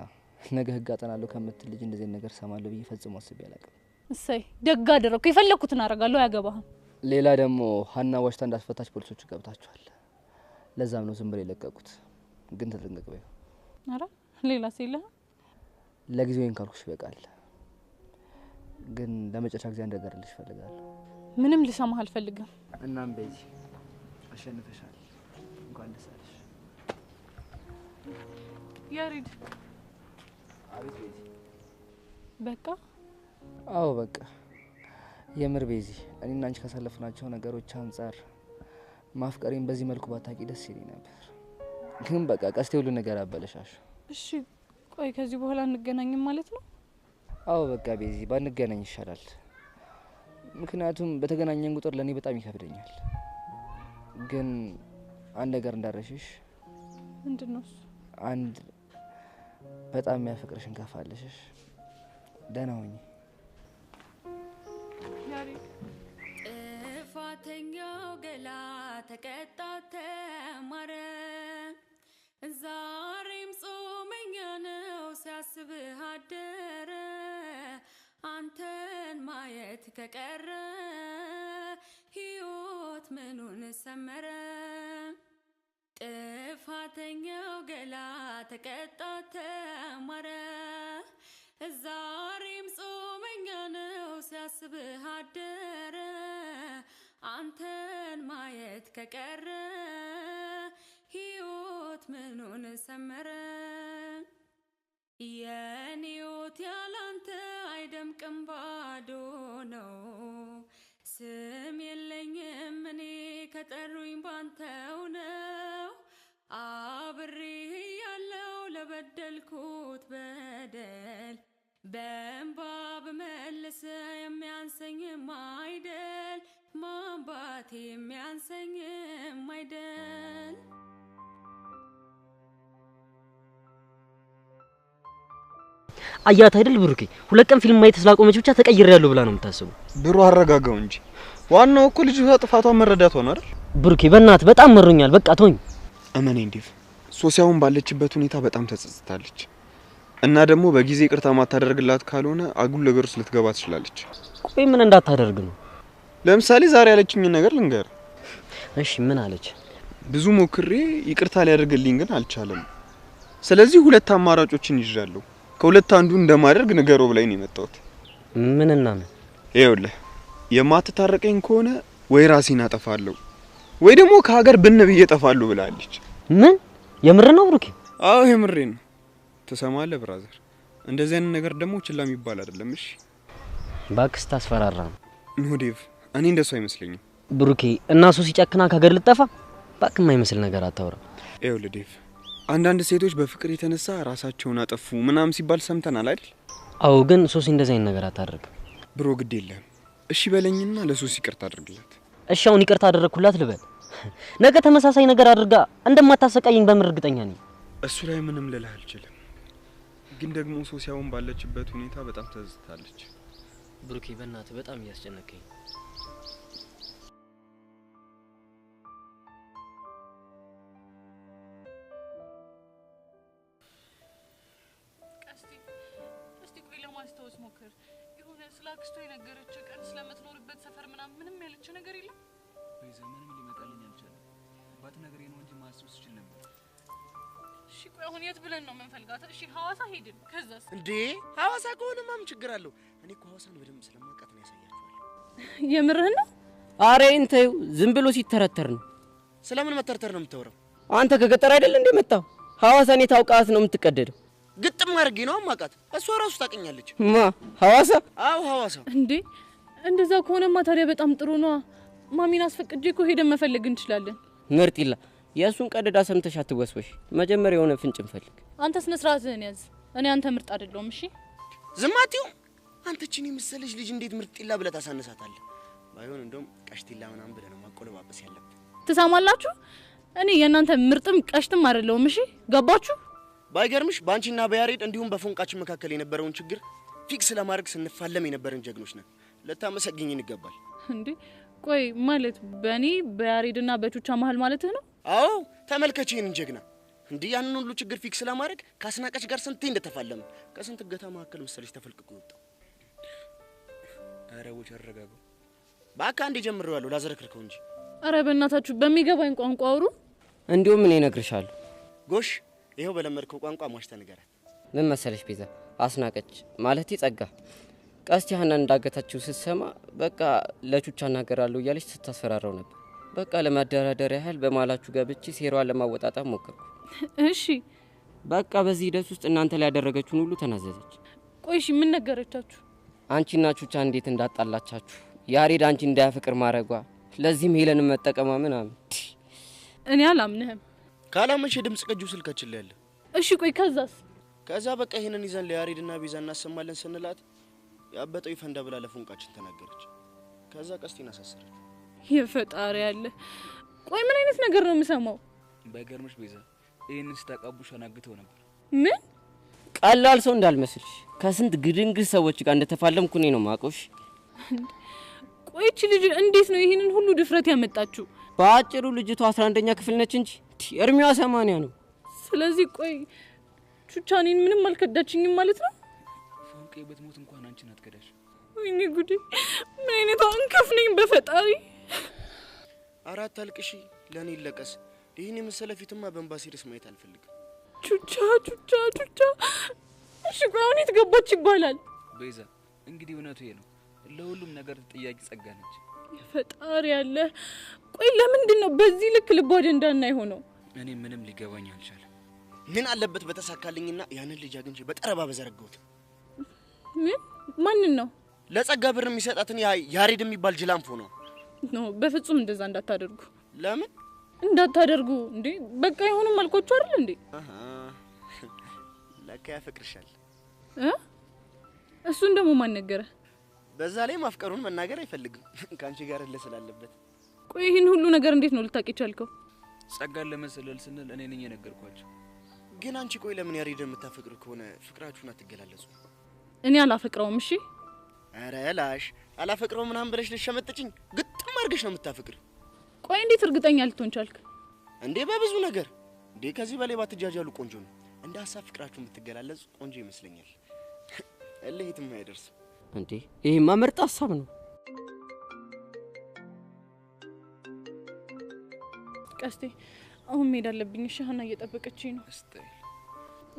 ነገ ህግ አጠናለሁ ከምትል ልጅ እንደዚህ ነገር ሰማለሁ ብዬ ፈጽሞ አስቤ አላውቅም። እሰይ ደግ አደረኩ። የፈለኩትን አደርጋለሁ፣ አያገባህም። ሌላ ደግሞ ሀና ዋሽታ እንዳስፈታች ፖሊሶቹ ገብታቸዋል። ለዛም ነው ዝም ብለው የለቀቁት። ግን ተጠንቀቅ በይው። አረ ሌላ ሲለ ለጊዜው ይሄን ካልኩሽ ይበቃል። ግን ለመጨረሻ ጊዜ አንድ ነገር ልልሽ እፈልጋለሁ። ምንም ልሰማህ አልፈልግም። እናም ቤዚ አሸንፈሻል። እንኳን ደስ አለሽ ያሬድ። አቤት ቤዚ። በቃ አዎ በቃ። የምር ቤዚ እኔና አንቺ ካሳለፍናቸው ነገሮች አንጻር ማፍቀሬን በዚህ መልኩ ባታቂ ደስ ይለኝ ነበር። ግን በቃ ቀስቴ ሁሉ ነገር አበለሻሽ። እሺ ቆይ ከዚህ በኋላ እንገናኝም ማለት ነው? አዎ በቃ ቤዚ ባንገናኝ ይሻላል። ምክንያቱም በተገናኘን ቁጥር ለኔ በጣም ይከብደኛል። ግን አንድ ነገር እንዳረሽሽ። ምንድነው? አንድ በጣም የሚያፈቅርሽን ካፋለሽ። ደህና ሁኚ ያሬድ። ጥፋተኛው ገላ ተቀጣ ተማረ፣ ዛሬም ጾመኛ ነው ሲያስብህ አደረ። አንተን ማየት ከቀረ ሕይወት ምኑን ሰመረ። ጥፋተኛው ገላ ተቀጣ ተማረ፣ ዛሬም ጾመኛ ነው ሲያስብህ አደረ። አንተን ማየት ከቀረ ሕይወት ምኑን ሰመረ። የኔ ሕይወት ያላንተ አይደምቅም ባዶ ነው። ስም የለኝም እኔ ከጠሩኝ ባንተው ነው። አብሬህ ያለው ለበደልኩት በደል በእንባ ብመልስ የሚያንሰኝም አይደል፣ ማንባቴ የሚያንሰኝም አይደል። አያት አይደል ብሩኬ? 2 ቀን ፊልም ማየት ስላቆመች ብቻ ተቀይሬያለሁ ብላ ነው የምታስበው። ብሩ አረጋጋው እንጂ ዋናው እኮ ልጅ ጥፋቷን መረዳቷ ነው አይደል? ብሩኬ በእናትህ በጣም መሮኛል፣ በቃ ተወኝ። እመኔ እንዴ ሶሲያውን ባለችበት ሁኔታ በጣም ተጸጽታለች። እና ደግሞ በጊዜ ይቅርታ ማታደርግላት ካልሆነ አጉል ነገር ውስጥ ልትገባ ትችላለች። ቆይ ምን እንዳታደርግ ነው? ለምሳሌ ዛሬ ያለችኝ ነገር ልንገር። እሺ ምን አለች? ብዙ ሞክሬ ይቅርታ ሊያደርግልኝ ግን አልቻለም። ስለዚህ 2 አማራጮችን ይዣለሁ። ከሁለት አንዱ እንደማደርግ ንገረው ብላኝ ነው የመጣሁት። ምንና ምን? ይኸውልህ የማትታረቀኝ ከሆነ ወይ ራሴን አጠፋለሁ ወይ ደግሞ ከሀገር ብንብዬ እጠፋለሁ ብላለች። ምን? የምር ነው ብሩኬ? አዎ የምሬን ነው። ትሰማለህ ብራዘር፣ እንደዚህ አይነት ነገር ደግሞ ችላ የሚባል አይደለም። እሺ ባክስ ታስፈራራ ነው። ኖ ዴቭ፣ እኔ እንደሱ አይመስለኝም ብሩኬ። እና ሶሲ ጨክና ከሀገር ልጠፋ? ባክ የማይመስል ነገር አታውራ። ይኸውልህ ዴቭ፣ አንዳንድ ሴቶች በፍቅር የተነሳ ራሳቸውን አጠፉ ምናምን ሲባል ሰምተናል አይደል? አዎ፣ ግን ሶሲ እንደዚህ አይነት ነገር አታደርግ። ብሮ ግድ የለም እሺ በለኝና ለሶሲ ይቅርታ አድርግላት። እሺ አሁን ይቅርታ አደረኩላት ልበል? ነገ ተመሳሳይ ነገር አድርጋ እንደማታሰቃየኝ በምን እርግጠኛ ነኝ? እሱ ላይ ምንም ልልህ አልችልም፣ ግን ደግሞ ሶሲያውን ባለችበት ሁኔታ በጣም ተዝታለች። ብሩኬ በእናትህ በጣም እያስጨነቀኝ። እስቲ ቆይ ለማስታወስ ሞክር። የሆነ ስላክስቶ የነገረች ቀን ስለምትኖርበት ሰፈር ምንም ያለች ነገር የለም? በዘመንም ሊመጣልኝ አልቻለም። ባትነግሬ ነው እንጂ ማስታወስ ይችል ነበር። እሺ ቆይ አሁን የት ብለን ነው የምንፈልጋት? እሺ ሐዋሳ ሄድን፣ ከዛስ? እንዴ ሐዋሳ ከሆነማ ምን ችግር አለው? እኔ እኮ ሐዋሳን በደንብ ስለማውቃት ነው ያሳያችኋለሁ። የምርህን ነው? አሬ እንተው፣ ዝም ብሎ ሲተረተር ነው። ስለምን መተርተር ነው የምታወራው? አንተ ከገጠር አይደል እንዴ መጣው? ሐዋሳን የታውቃት ነው የምትቀደደው? ግጥም አድርጌ ነው ማውቃት። እሷ ራሱ ታውቀኛለች። ማ ሐዋሳ? አዎ ሐዋሳ። እንዴ እንደዛ ከሆነማ ታዲያ በጣም ጥሩ ነው። ማሚን አስፈቅጄ እኮ ሄደን መፈለግ እንችላለን። ምርጢላ፣ የእሱን ቀደዳ ሰምተሽ አትወስወሽ። መጀመሪያ የሆነ ፍንጭ እንፈልግ። አንተ ስነ ስርዓትህን ያዝ። እኔ አንተ ምርጥ አይደለሁም። እሺ ዝም አትይው። አንተ እቺ ነው መሰለሽ ልጅ እንዴት ምርጢላ ብለህ ታሳነሳታለህ? ባይሆን እንደውም ቀሽቲላ ምናምን ብለህ ነው ማቆለባበስ ያለብህ። ትሰማላችሁ? እኔ የእናንተ ምርጥም ቀሽትም አይደለሁም። እሺ ገባችሁ? ባይገርምሽ ባንቺና በያሬድ እንዲሁም በፎንቃችን መካከል የነበረውን ችግር ፊክስ ለማድረግ ስንፋለም የነበረን ጀግኖች ነን። ለታመሰግኝን ይገባል። እንዴ ቆይ ማለት በእኔ በያሬድና በቹቻ መሀል ማለትህ ነው? አዎ ተመልከች ይሄን ጀግና እንዴ ያንን ሁሉ ችግር ፊክስ ለማድረግ ካስናቀች ጋር ስንቴ እንደተፋለመ ከስንት ገታ መካከል መሰለሽ ተፈልቅቆ ወጣው። አረ ወጭ አረጋጉ ባካ እንዴ ጀምሬዋለሁ ላዘረክርከው እንጂ። አረ በእናታችሁ በሚገባኝ ቋንቋ አውሩ። እንዲሁም እኔ እነግርሻለሁ። ጎሽ ይሄው በለመድከው ቋንቋ ማሽታ ንገራት። ምን መሰለሽ ቤዛ አስናቀች ማለት ጸጋ ቀስቲ ሀናን እንዳገታችሁ ስትሰማ በቃ ለቹቻ እናገራለሁ እያለች ስታስፈራራው ነበር። በቃ ለማደራደር ያህል በማላችሁ ገብቼ ሴራዋን ለማወጣጣት ሞከርኩ። እሺ በቃ በዚህ ሂደት ውስጥ እናንተ ላይ ያደረገችውን ሁሉ ተናዘዘች። ቆይ እሺ ምን ነገረቻችሁ? አንቺና ቹቻ እንዴት እንዳጣላቻችሁ፣ ያሬድ አንቺ እንዳያፈቅር ማረጓ፣ ለዚህም ሄለን መጠቀማ ምናምን። እኔ አላምንህም። ካላመንሽ ድምጽ ቀጁ ስልካችን ላይ አለ። እሺ ቆይ ከዛስ? ከዛ በቃ ይሄንን ይዘን ለያሬድና ቤዛ እናሰማለን ስንላት ያበጠው ይፈንዳ ብላ ለፉንቃችን ተናገረች። ከዛ ቀስቲን አሳሰረች። የፈጣሪ ያለ ቆይ ምን አይነት ነገር ነው የምሰማው? ባይገርምሽ ቤዛ ይሄን ስታቃቡሽ አናግተው ነበር። ምን ቀላል ሰው እንዳልመስልሽ ከስንት ግድንግስ ሰዎች ጋር እንደተፋለምኩ እኔ ነው ማቆሽ። ቆይ እቺ ልጅ እንዴት ነው ይሄንን ሁሉ ድፍረት ያመጣችሁ? በአጭሩ ልጅቷ 11ኛ ክፍል ነች እንጂ እርሚዋ 80 ነው። ስለዚህ ቆይ ቹቻኔን ምንም አልከዳችኝም ማለት ነው? ፎንቄ በትሞት እንኳን አንቺን አትከዳሽ። ወይኔ ጉዴ ምን አይነት አንከፍ ነኝ በፈጣሪ። አራት አልቅሺ ለኔ ይለቀስ። ይሄን የመሰለ ፊትማ በእንባ ሲርስ ማየት አልፈልግም። ቹቻ ቹቻ ቹቻ እሺ ቆይ አሁን የት ገባች ይባላል? ቤዛ እንግዲህ እውነቱ ይሄ ነው። ለሁሉም ነገር ተጠያቂ ጸጋ ነች። የፈጣሪ ያለ ቆይ ለምንድን ነው በዚህ ልክ ልቧ ደንዳና የሆነው? እኔ ምንም ሊገባኝ አልቻለም። ምን አለበት በተሳካልኝና ያንን ልጅ አግኝቼ በጠረባ በዘረጋሁት። ምን ማንን ነው? ለጸጋ ብር የሚሰጣትን ያሬድ የሚባል ጅላንፎ ነው። ኖ በፍጹም እንደዛ እንዳታደርጉ። ለምን እንዳታደርጉ እንዴ? በቃ ይሁን መልኮቹ አይደል እንዴ? አሃ ለካ ያፈቅርሻል። እሱን ደግሞ ማን ነገረ? በዛ ላይ ማፍቀሩን መናገር አይፈልግም ካንቺ ጋር ለስላለበት። ቆይ ይሄን ሁሉ ነገር እንዴት ነው ልታቂ ቻልከው? ጸጋን ለመሰለል ስንል እኔ ነኝ የነገርኳቸው። ግን አንቺ ቆይ ለምን ያሬድን የምታፈቅሩ ከሆነ ፍቅራችሁን አትገላለጹ? እኔ አላፈቅረውም። እሺ አረ ላሽ አላፈቅረው ምናምን ብለሽ ልሸመጥጭኝ ግጥም አድርገሽ ነው የምታፈቅር። ቆይ እንዴት እርግጠኛ ልትሆን ቻልክ? እንዴ በብዙ ነገር እንዴ ከዚህ በላይ ባትጃጃሉ ቆንጆ ነው። እንደ ሐሳብ ፍቅራችሁን ብትገላለጹ ቆንጆ ይመስለኛል። እለይትም አይደርስ እንዴ ይሄማ ምርጥ ሐሳብ ነው። ቀስቴ አሁን መሄድ አለብኝ። እሺ ሀና እየጠበቀችኝ ነው። እስቲ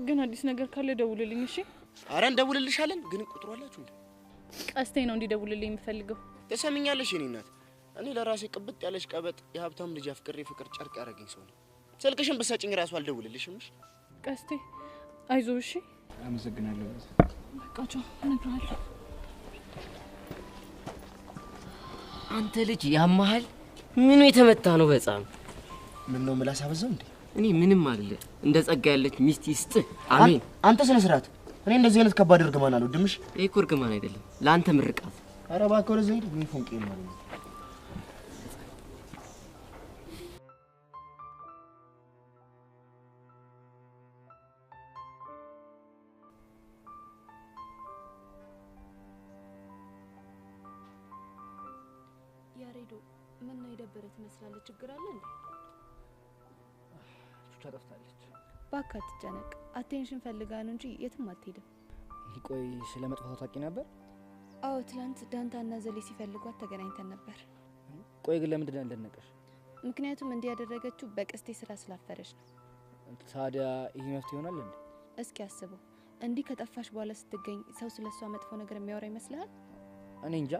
ግን አዲስ ነገር ካለ ደውልልኝ። እሺ አረ እንደውልልሻለን። ግን ቁጥሩ አላችሁ እንዴ? ቀስቴ ነው እንዲደውልልኝ የምፈልገው። ተሰሚኛለሽ የኔ እናት? እኔ ለራሴ ቅብጥ ያለሽ ቀበጥ የሀብታም ልጅ አፍቅሬ ፍቅር ጨርቅ ያረገኝ ሰው ነው። ስልክሽን በሰጭኝ ራሱ አልደውልልሽም። እሺ ቀስቴ አይዞህ። እሺ አመሰግናለሁ። በቃ ቻው እነግርሃለሁ። አንተ ልጅ ያማሃል። ምኑ የተመታ ነው በጣም? ምን ነው ምላስ አበዛው እንዴ? እኔ ምንም አይደለ። እንደ ጸጋ ያለች ሚስት ይስጥ። አሜን። አንተ ስነ ስርዓት። እኔ እንደዚህ አይነት ከባድ እርግማን አልወድምሽ። ይሄ እኮ እርግማን አይደለም፣ ለአንተ ምርቃት። አረ እባክህ ወደዛ ሂድ። ምን ፎንቄ ማለት ነው? ያሬዶ ምን ነው የደበረት ትመስላለች? ችግር አለ እንዴ? ቹቻ ጠፍታለች። ባካ አትጨነቅ። አቴንሽን ፈልጋ ነው እንጂ የትም አትሄድም። ቆይ ስለ መጥፋቷ ታውቂ ነበር? አዎ ትላንት ዳንታና ዘሌ ሲፈልጓት ተገናኝተን ነበር። ቆይ ግን ለምንድን ነው ያልደነቀሽ? ምክንያቱም እንዲያደረገችው በቀስቴ ስራ ስላፈረች ነው። ታዲያ ይሄ መፍትሄ ይሆናል እንዴ? እስኪ አስበው፣ እንዲህ ከጠፋሽ በኋላ ስትገኝ ሰው ስለሷ መጥፎ ነገር የሚያወራ ይመስልሃል? እኔ እንጃ።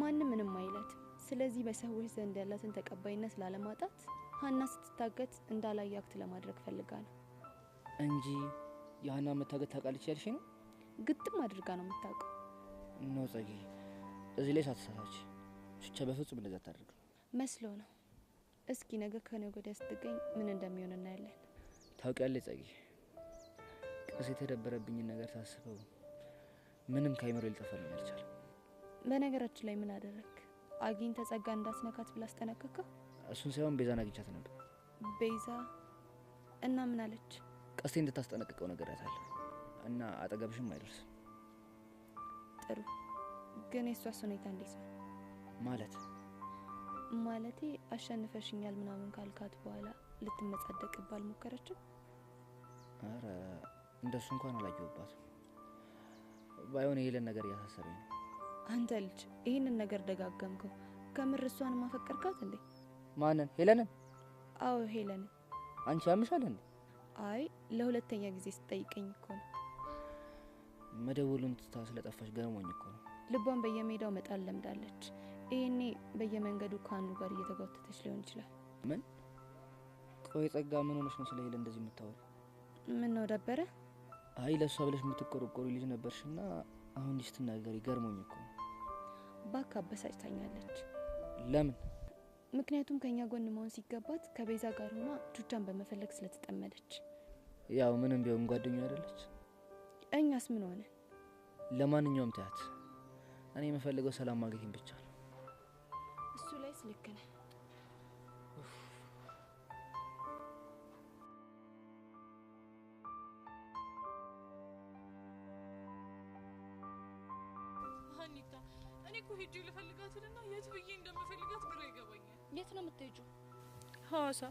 ማንም ምንም አይላት። ስለዚህ በሰዎች ዘንድ ያላትን ተቀባይነት ላለማጣት ሀና ስትታገት እንዳላይ አክት ለማድረግ ፈልጋ ነው እንጂ የሀና መታገት ታውቃለች ያልሽ ነው? ግጥም አድርጋ ነው የምታውቀው። ነው ጸጊ፣ እዚህ ላይ ሳትሳሳች። ቹቻ በፍጹም እንደዛ አታደርግም መስሎ ነው። እስኪ ነገ ከነገ ወዲያ ስትገኝ ምን እንደሚሆን እናያለን። ታውቂያለሽ ጸጊ፣ ቀስ የተደበረብኝን ነገር ሳስበው ምንም ካይመሮ ሊጠፋልኝ አልቻለም። በነገራችን ላይ ምን አደረክ? አግኝተህ ጸጋ እንዳትነካት ብላ አስጠነቀቅከው? እሱን ሳይሆን ቤዛን አግኝቻት ነበር። ቤዛ እና ምን አለች? ቀስቴ እንድታስጠነቅቀው ነገራታለሁ እና አጠገብሽም አይደርስም። ጥሩ። ግን የሷስ ሁኔታ እንዴት ነው? ማለቴ አሸንፈሽኛል ምናምን ካልካት በኋላ ልትመጻደቅባል ሞከረችው? አረ እንደሱ እንኳን አላየሁባትም። ባይሆን የሄለን ነገር እያሳሰበኝ ነው። አንተ ልጅ ይሄንን ነገር ደጋገምከው። ከምር እሷን ማፈቀርካት እንዴ? ማንን? ሄለንን? አዎ ሄለንን። አንቺ ያምሻል እንዴ? አይ ለሁለተኛ ጊዜ ስጠይቀኝ እኮ ነው። መደወሉን ትታ ስለጠፋሽ ገርሞኝ እኮ ነው። ልቧን በየሜዳው መጣል ለምዳለች። ይሄኔ በየመንገዱ ካኑ ጋር እየተጓተተች ሊሆን ይችላል። ምን? ቆይ ጸጋ ምን ሆነሽ ነው ስለ ሄለን እንደዚህ የምታወሪ? ምን ነው ደበረ? አይ ለሷ ብለሽ የምትቆረቆሪ ልጅ ነበርሽና አሁን ልጅ ስትናገሪ ገርሞኝ እኮ ነው። ባካ አበሳጭታኛለች። ለምን? ምክንያቱም ከኛ ጎን መሆን ሲገባት ከቤዛ ጋር ሆና ቹቻን በመፈለግ ስለተጠመደች። ያው ምንም ቢሆን ጓደኛው አይደለች? እኛስ ምን ሆነ? ለማንኛውም ተያት። እኔ የምፈልገው ሰላም ማግኘት ብቻ ነው። እሱ ላይ ስልክ ነህ። ሀኒታ እኔ እኮ ሄጄ ልፈልጋትና የት ብዬ እንደምፈልጋት ግራ ይገባኛል። የት ነው የምትሄጂው? ሐዋሳ።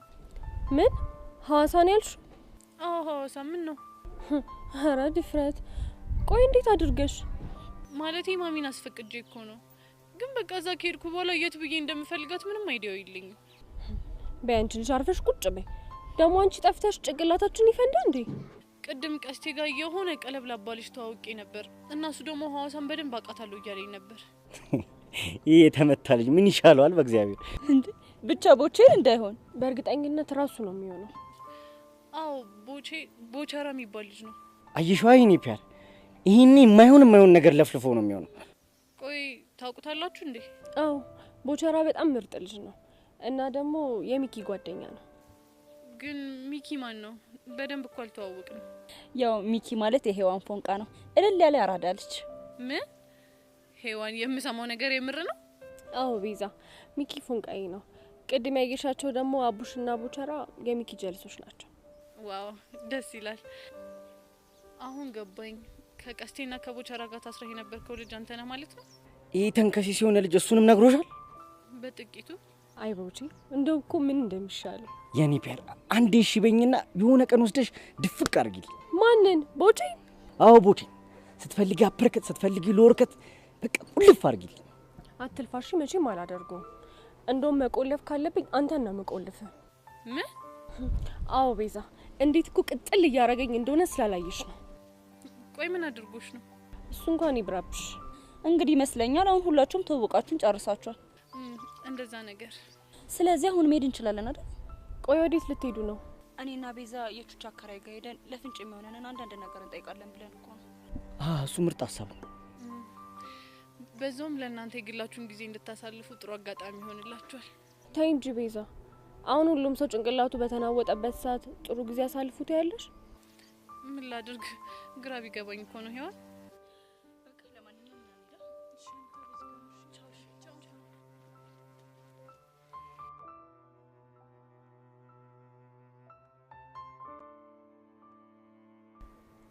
ምን? ሐዋሳ ነው ያልሽ? አዎ ሐዋሳ። ምን ነው? ኧረ ድፍረት። ቆይ እንዴት አድርገሽ? ማለቴ ማሚን አስፈቅጄ እኮ ነው። ግን በቃ እዛ ከሄድኩ በኋላ የት ብዬ እንደምፈልጋት ምንም አይዲያው የለኝም። በይ አንቺ ልጅ አርፈሽ ቁጭ በይ። ደግሞ አንቺ ጠፍተሽ ጭንቅላታችን ይፈንዳ እንዴ? ቅድም ቀስቴ ጋር የሆነ ቀለብ ላባልሽ ተዋውቄ ነበር እና እሱ ደግሞ ሐዋሳን በደንብ አውቃታለሁ እያለኝ ነበር። ይሄ የተመታ ልጅ ምን ይሻለዋል? በእግዚአብሔር እንዴ ብቻ ቦቼን እንዳይሆን በእርግጠኝነት ራሱ ነው የሚሆነው። አዎ ቦቸራ የሚባል ልጅ ነው። አየሽው? አይኔ ፒያር ይሄኔ የማይሆን ነገር ለፍልፎ ነው የሚሆነው። ቆይ ታውቁታላችሁ እንዴ? አዎ ቦቸራ በጣም ምርጥ ልጅ ነው እና ደግሞ የሚኪ ጓደኛ ነው። ግን ሚኪ ማን ነው? በደንብ እኮ አልተዋወቅንም። ያው ሚኪ ማለት የሄዋን ፎንቃ ነው። እልል ያለ አራዳ ልጅ። ምን? ሄዋን የምሰማው ነገር የምር ነው? አዎ ቤዛ፣ ሚኪ ፎንቃይ ነው። ቅድም ያየሻቸው ደግሞ አቡሽና ቦቸራ የሚኪ ጀልሶች ናቸው። ዋው ደስ ይላል። አሁን ገባኝ። ከቀስቴና ከቦቸራ ጋር ታስረህ የነበርከው ልጅ አንተ ነህ ማለት ነው? ይሄ ተንከሲስ የሆነ ልጅ እሱንም ነግሮሻል? በጥቂቱ። አይ ቦቼ እንደው እኮ ምን እንደሚሻል የኔ ፒያር አንዴ እሺ በይኝና የሆነ ቀን ወስደሽ ድፍቅ አድርጊልኝ። ማንን? ቦቼ? አዎ ቦቼ። ስትፈልጊ አፕርከት፣ ስትፈልጊ ሎርከት፣ በቃ ቁልፍ አድርጊልኝ። አትልፋሽ፣ መቼም አላደርገውም። እንደውም መቆለፍ ካለብኝ አንተን ነው መቆልፍ። ምን? አዎ ቤዛ፣ እንዴት እኮ ቅጥል እያረገኝ እንደሆነ ስላላየሽ ነው። ቆይ ምን አድርጎሽ ነው? እሱ እንኳን ይብራብሽ። እንግዲህ ይመስለኛል አሁን ሁላችሁም ተወቃችሁን ጨርሳችኋል። እንደዛ ነገር። ስለዚህ አሁን መሄድ እንችላለን አይደል? ቆይ ወዴት ልትሄዱ ነው? እኔና ቤዛ የቹቻ አከራይ ጋር ሄደን ለፍንጭ የሚሆነንን አንዳንድ ነገር እንጠይቃለን ብለን እኮ ነው። እሱ ምርጥ ሀሳብ ነው። በዛውም ለእናንተ የግላችሁን ጊዜ እንድታሳልፉ ጥሩ አጋጣሚ ይሆንላችኋል። ታይ እንጂ ቤዛ፣ አሁን ሁሉም ሰው ጭንቅላቱ በተናወጠበት ሰዓት ጥሩ ጊዜ አሳልፉት ያለሽ። ምን ላድርግ? ግራ ቢገባኝ እኮ ነው ሄዋን።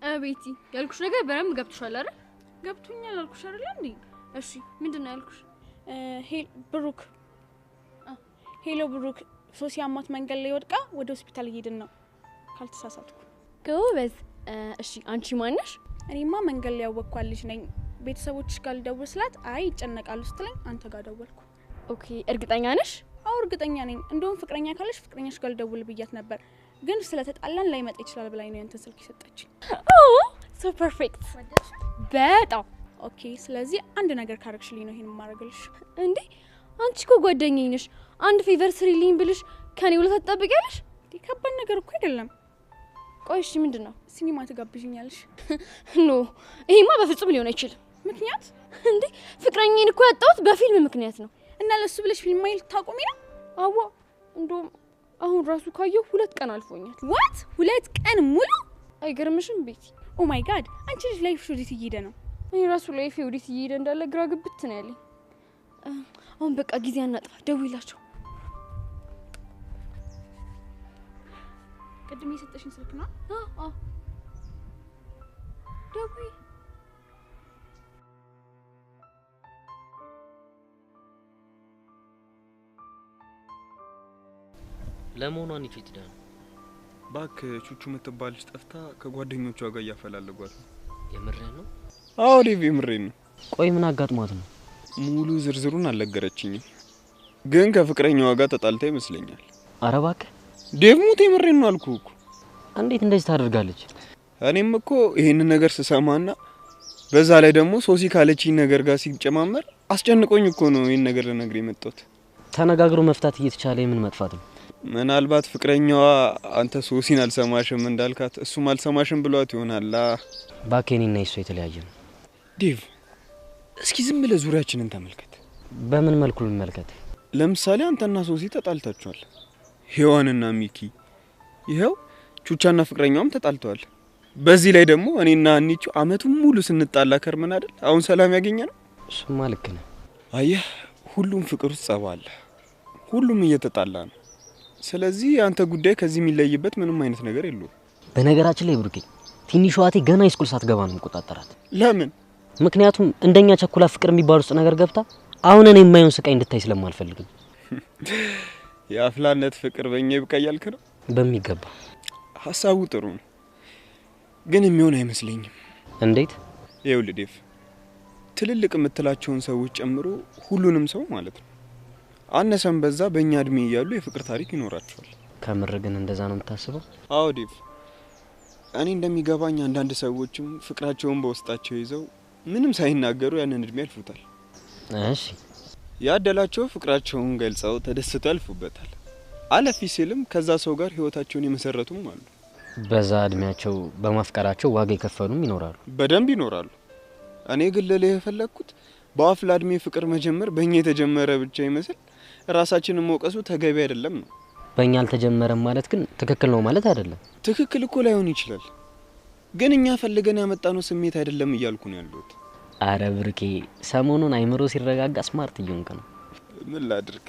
አቤቲ ያልኩሽ ነገር በደንብ ገብቶሻል አይደል? ገብቶኛል አልኩሽ አይደል እንዴ? እሺ ምንድነው ያልኩሽ? ብሩክ ሄሎ ብሩክ፣ ሶሲ አሟት መንገድ ላይ ወድቃ ወደ ሆስፒታል እየሄድን ነው ካልተሳሳትኩ። ጎበዝ። እሺ አንቺ ማነሽ? እኔማ መንገድ ላይ ያወቅኳት ልጅ ነኝ። ቤተሰቦችሽ ጋር ልደውል ስላት አይ ይጨነቃሉ ስትለኝ አንተ ጋር ደወልኩ። ኦኬ እርግጠኛ ነሽ? አዎ እርግጠኛ ነኝ። እንደውም ፍቅረኛ ካለሽ ፍቅረኛሽ ጋር ልደውል ብያት ነበር፣ ግን ስለተጣላን ላይ መጣ ይችላል ብላኝ ነው ያንተን ስልክ የሰጠችኝ። ኦ ሶ ፐርፌክት። በጣም ኦኬ። ስለዚህ አንድ ነገር ካረግሽልኝ ነው ይሄን ማረግልሽ። እንዴ አንቺ እኮ ጓደኛዬ ነሽ። አንድ ፌቨር ስሪልኝ ብልሽ ከኔ ውለታ ትጠብቂያለሽ? ከባድ ነገር እኮ አይደለም። ቆይ እሺ ምንድነው? ሲኒማ ትጋብዥኛለሽ? ኖ ይሄማ በፍጹም ሊሆን አይችልም። ምክንያት? እንዴ ፍቅረኛዬን እኮ ያጣሁት በፊልም ምክንያት ነው። እና ለሱ ብለሽ ፊልም ማይል ታቆሚ ነው? አዎ እንደውም አሁን ራሱ ካየሁ 2 ቀን አልፎኛል። ዋት 2 ቀን ሙሉ? አይገርምሽም ቤቲ? ኦ ማይ ጋድ አንቺ ልጅ ላይፍሽ ወዴት እየሄደ ነው? እኔ ራሱ ላይፌ ወዴት እየሄደ እንዳለ ግራ ግብት ነው ያለኝ። አሁን በቃ ጊዜ አናጥፋ፣ ደውይላቸው። ቅድም የሰጠሽኝ ስልክ ነው? አዎ ደውይ። ለመሆኑ አንቺ ትዳ ባክ ቹቹ የምትባልሽ ጠፍታ ከጓደኞቿ ጋር እያፈላለጓት ነው። የምሬን ነው? አዎ ዴቭ የምሬን ነው። ቆይ ምን አጋጥሟት ነው? ሙሉ ዝርዝሩን አልነገረችኝም፣ ግን ከፍቅረኛዋ ጋር ተጣልታ ይመስለኛል። ኧረ እባክህ ዴቭ ሙት የምሬን ነው አልኩህ እኮ። እንዴት እንደዚህ ታደርጋለች? እኔም እኮ ይሄንን ነገር ስሰማና በዛ ላይ ደግሞ ሶሲ ካለችኝ ነገር ጋር ሲጨማመር አስጨንቆኝ እኮ ነው ይሄን ነገር ልነግርህ የመጣሁት። ተነጋግሮ መፍታት እየተቻለ የምን መጥፋት ነው? ምናልባት ፍቅረኛዋ አንተ ሶሲን አልሰማሽም እንዳልካት እሱም አልሰማሽም ብሏት ይሆናል። ባኬኒና እሱ የተለያየ ነው። ዴቭ እስኪ ዝም ብለህ ዙሪያችንን ተመልከት። በምን መልኩ ልመልከት? ለምሳሌ አንተና ሶሲ ተጣልታችኋል። ሄዋንና ሚኪ ይሄው ቹቻና ፍቅረኛውም ተጣልተዋል። በዚህ ላይ ደግሞ እኔና አንቺ አመቱን ሙሉ ስንጣላ ከርመን አይደል አሁን ሰላም ያገኘነው። እሱማ ልክ ነህ። አየህ ሁሉም ፍቅር ውስጥ ጸብ አለ፣ ሁሉም እየተጣላ ነው። ስለዚህ አንተ ጉዳይ ከዚህ የሚለይበት ምንም አይነት ነገር የለውም። በነገራችን ላይ ብሩኬ ትንሿ እህቴ ገና ስኩል ሳትገባ ነው የምቆጣጠራት። ለምን? ምክንያቱም እንደኛ ቸኩላ ፍቅር የሚባል ውስጥ ነገር ገብታ አሁን እኔ የማየውን ስቃይ እንድታይ ስለማልፈልግ። የአፍላነት ፍቅር በእኛ ይብቃ እያልክ ነው? በሚገባ። ሀሳቡ ጥሩ ነው፣ ግን የሚሆን አይመስለኝም። እንዴት? ይኸውልህ ዴቭ ትልልቅ የምትላቸውን ሰዎች ጨምሮ ሁሉንም ሰው ማለት ነው አነሰም በዛ በእኛ እድሜ እያሉ የፍቅር ታሪክ ይኖራቸዋል። ከምር ግን እንደዛ ነው የምታስበው? አዎ ዴቭ፣ እኔ እንደሚገባኝ አንዳንድ ሰዎችም ፍቅራቸውን በውስጣቸው ይዘው ምንም ሳይናገሩ ያንን እድሜ ያልፉታል። እሺ፣ ያደላቸው ፍቅራቸውን ገልጸው ተደስተው ያልፉበታል። አለፊ ሲልም ከዛ ሰው ጋር ህይወታቸውን የመሰረቱም አሉ። በዛ እድሜያቸው በማፍቀራቸው ዋጋ የከፈሉም ይኖራሉ። በደንብ ይኖራሉ። እኔ ግን ልልህ የፈለግኩት በአፍላ እድሜ ፍቅር መጀመር በእኛ የተጀመረ ብቻ ይመስል ራሳችንን መውቀሱ ተገቢ አይደለም ነው። በእኛ አልተጀመረም ማለት ግን ትክክል ነው ማለት አይደለም። ትክክል እኮ ላይሆን ይችላል፣ ግን እኛ ፈልገን ያመጣነው ስሜት አይደለም እያልኩ ነው ያለሁት። አረ ብርኬ ሰሞኑን አይምሮ ሲረጋጋ ስማርት እየሆንክ ነው። ምን ላድርግ?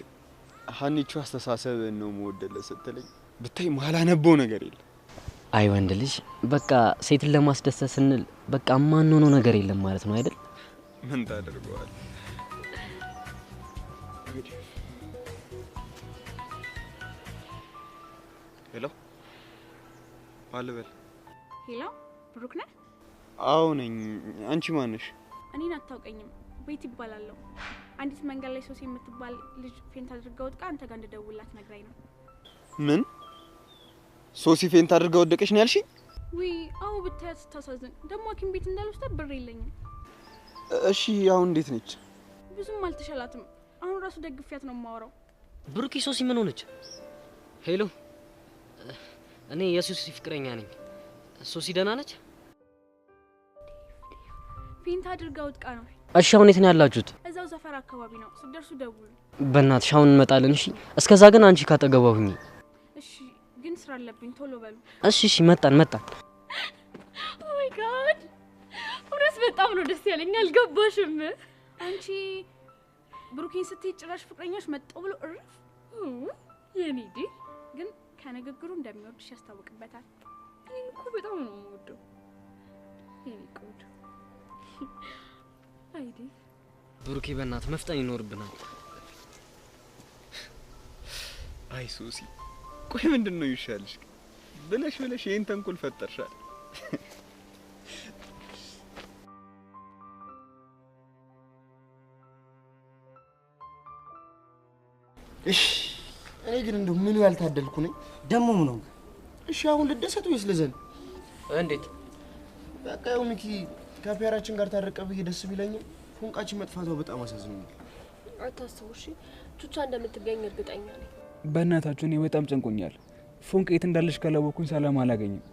ሀኒቹ አስተሳሰብን ነው መወደለ ስትለኝ ብታይ ማላነበው ነገር የለም። አይ ወንድ ልጅ በቃ ሴትን ለማስደሰት ስንል በቃ ማንሆነው ነገር የለም ማለት ነው አይደል? ምን ታደርገዋል? ሄሎ አልበል። ሄሎ ብሩክ ነህ? አዎ ነኝ። አንቺ ማን ነሽ? እኔን አታውቀኝም። ቤት ይባላለሁ። አንዲት መንገድ ላይ ሶሲ የምትባል ልጅ ፌንት አድርጋ ወድቃ አንተ ጋር እንደደውላት ነግራኝ ነው። ምን? ሶሲ ፌንት አድርጋ ወደቀች ነው ያልሽኝ? ውይ አዎ፣ ብታያት ስታሳዝን። ደግሞ ሐኪም ቤት እንዳልወስዳት ብር የለኝም። እሺ አሁን እንዴት ነች? ብዙም አልተሻላትም። አሁን ራሱ ደግፊያት ነው የማወራው። ብሩኪ ሶሲ ምን ሆነች? ሄሎ እኔ የሶሲ ፍቅረኛ ነኝ። ሶሲ ደህና ነች? ፌንት አድርጋ ወድቃ ነው። እሺ አሁን የት ነው ያላችሁት? እዛው ሰፈር አካባቢ ነው። ስትደርሱ ደውሉ። በእናትሽ አሁን እንመጣለን። እሺ እስከዛ ግን አንቺ ካጠገቧ ሁኚ። እሺ ግን ስራ አለብኝ፣ ቶሎ በሉ። እሺ መጣን። ኦ ማይ ጋድ እውነት በጣም ነው ደስ ያለኝ። አልገባሽም? አንቺ ብሩኬን ስትይ ጭራሽ ፍቅረኛሽ መጣው ብሎ እርፍ። የኔ ዲ ግን ከንግግሩ እንደሚወድሽ ያስታውቅበታል። እኔ እኮ በጣም ነው የምወደው የኔ ቆንጆ። አይዲ ብሩኬ በእናት መፍጠን ይኖርብናል። አይ ሶሲ ቆይ ምንድነው ይሻልሽ? ብለሽ ይሄን ተንኮል ፈጠርሻል። እሺ እኔ ግን እንደው ምን ያልታደልኩ ነኝ ደሞ ምን ነው? እሺ አሁን ልደሰት ወይስ ልዘን? እንዴት? በቃ ያው ሚኪ ከፒያራችን ጋር ታረቀ ብዬ ደስ ቢለኝም ፎንቃችን መጥፋቷ በጣም አሳዝኖኛል። አታስቡ እሺ፣ ቹቻ እንደምትገኝ እርግጠኛ ነኝ። በእናታችሁ እኔ በጣም ጨንቆኛል። ፎንቅ የት እንዳለሽ ካላወኩኝ ሰላም አላገኝም።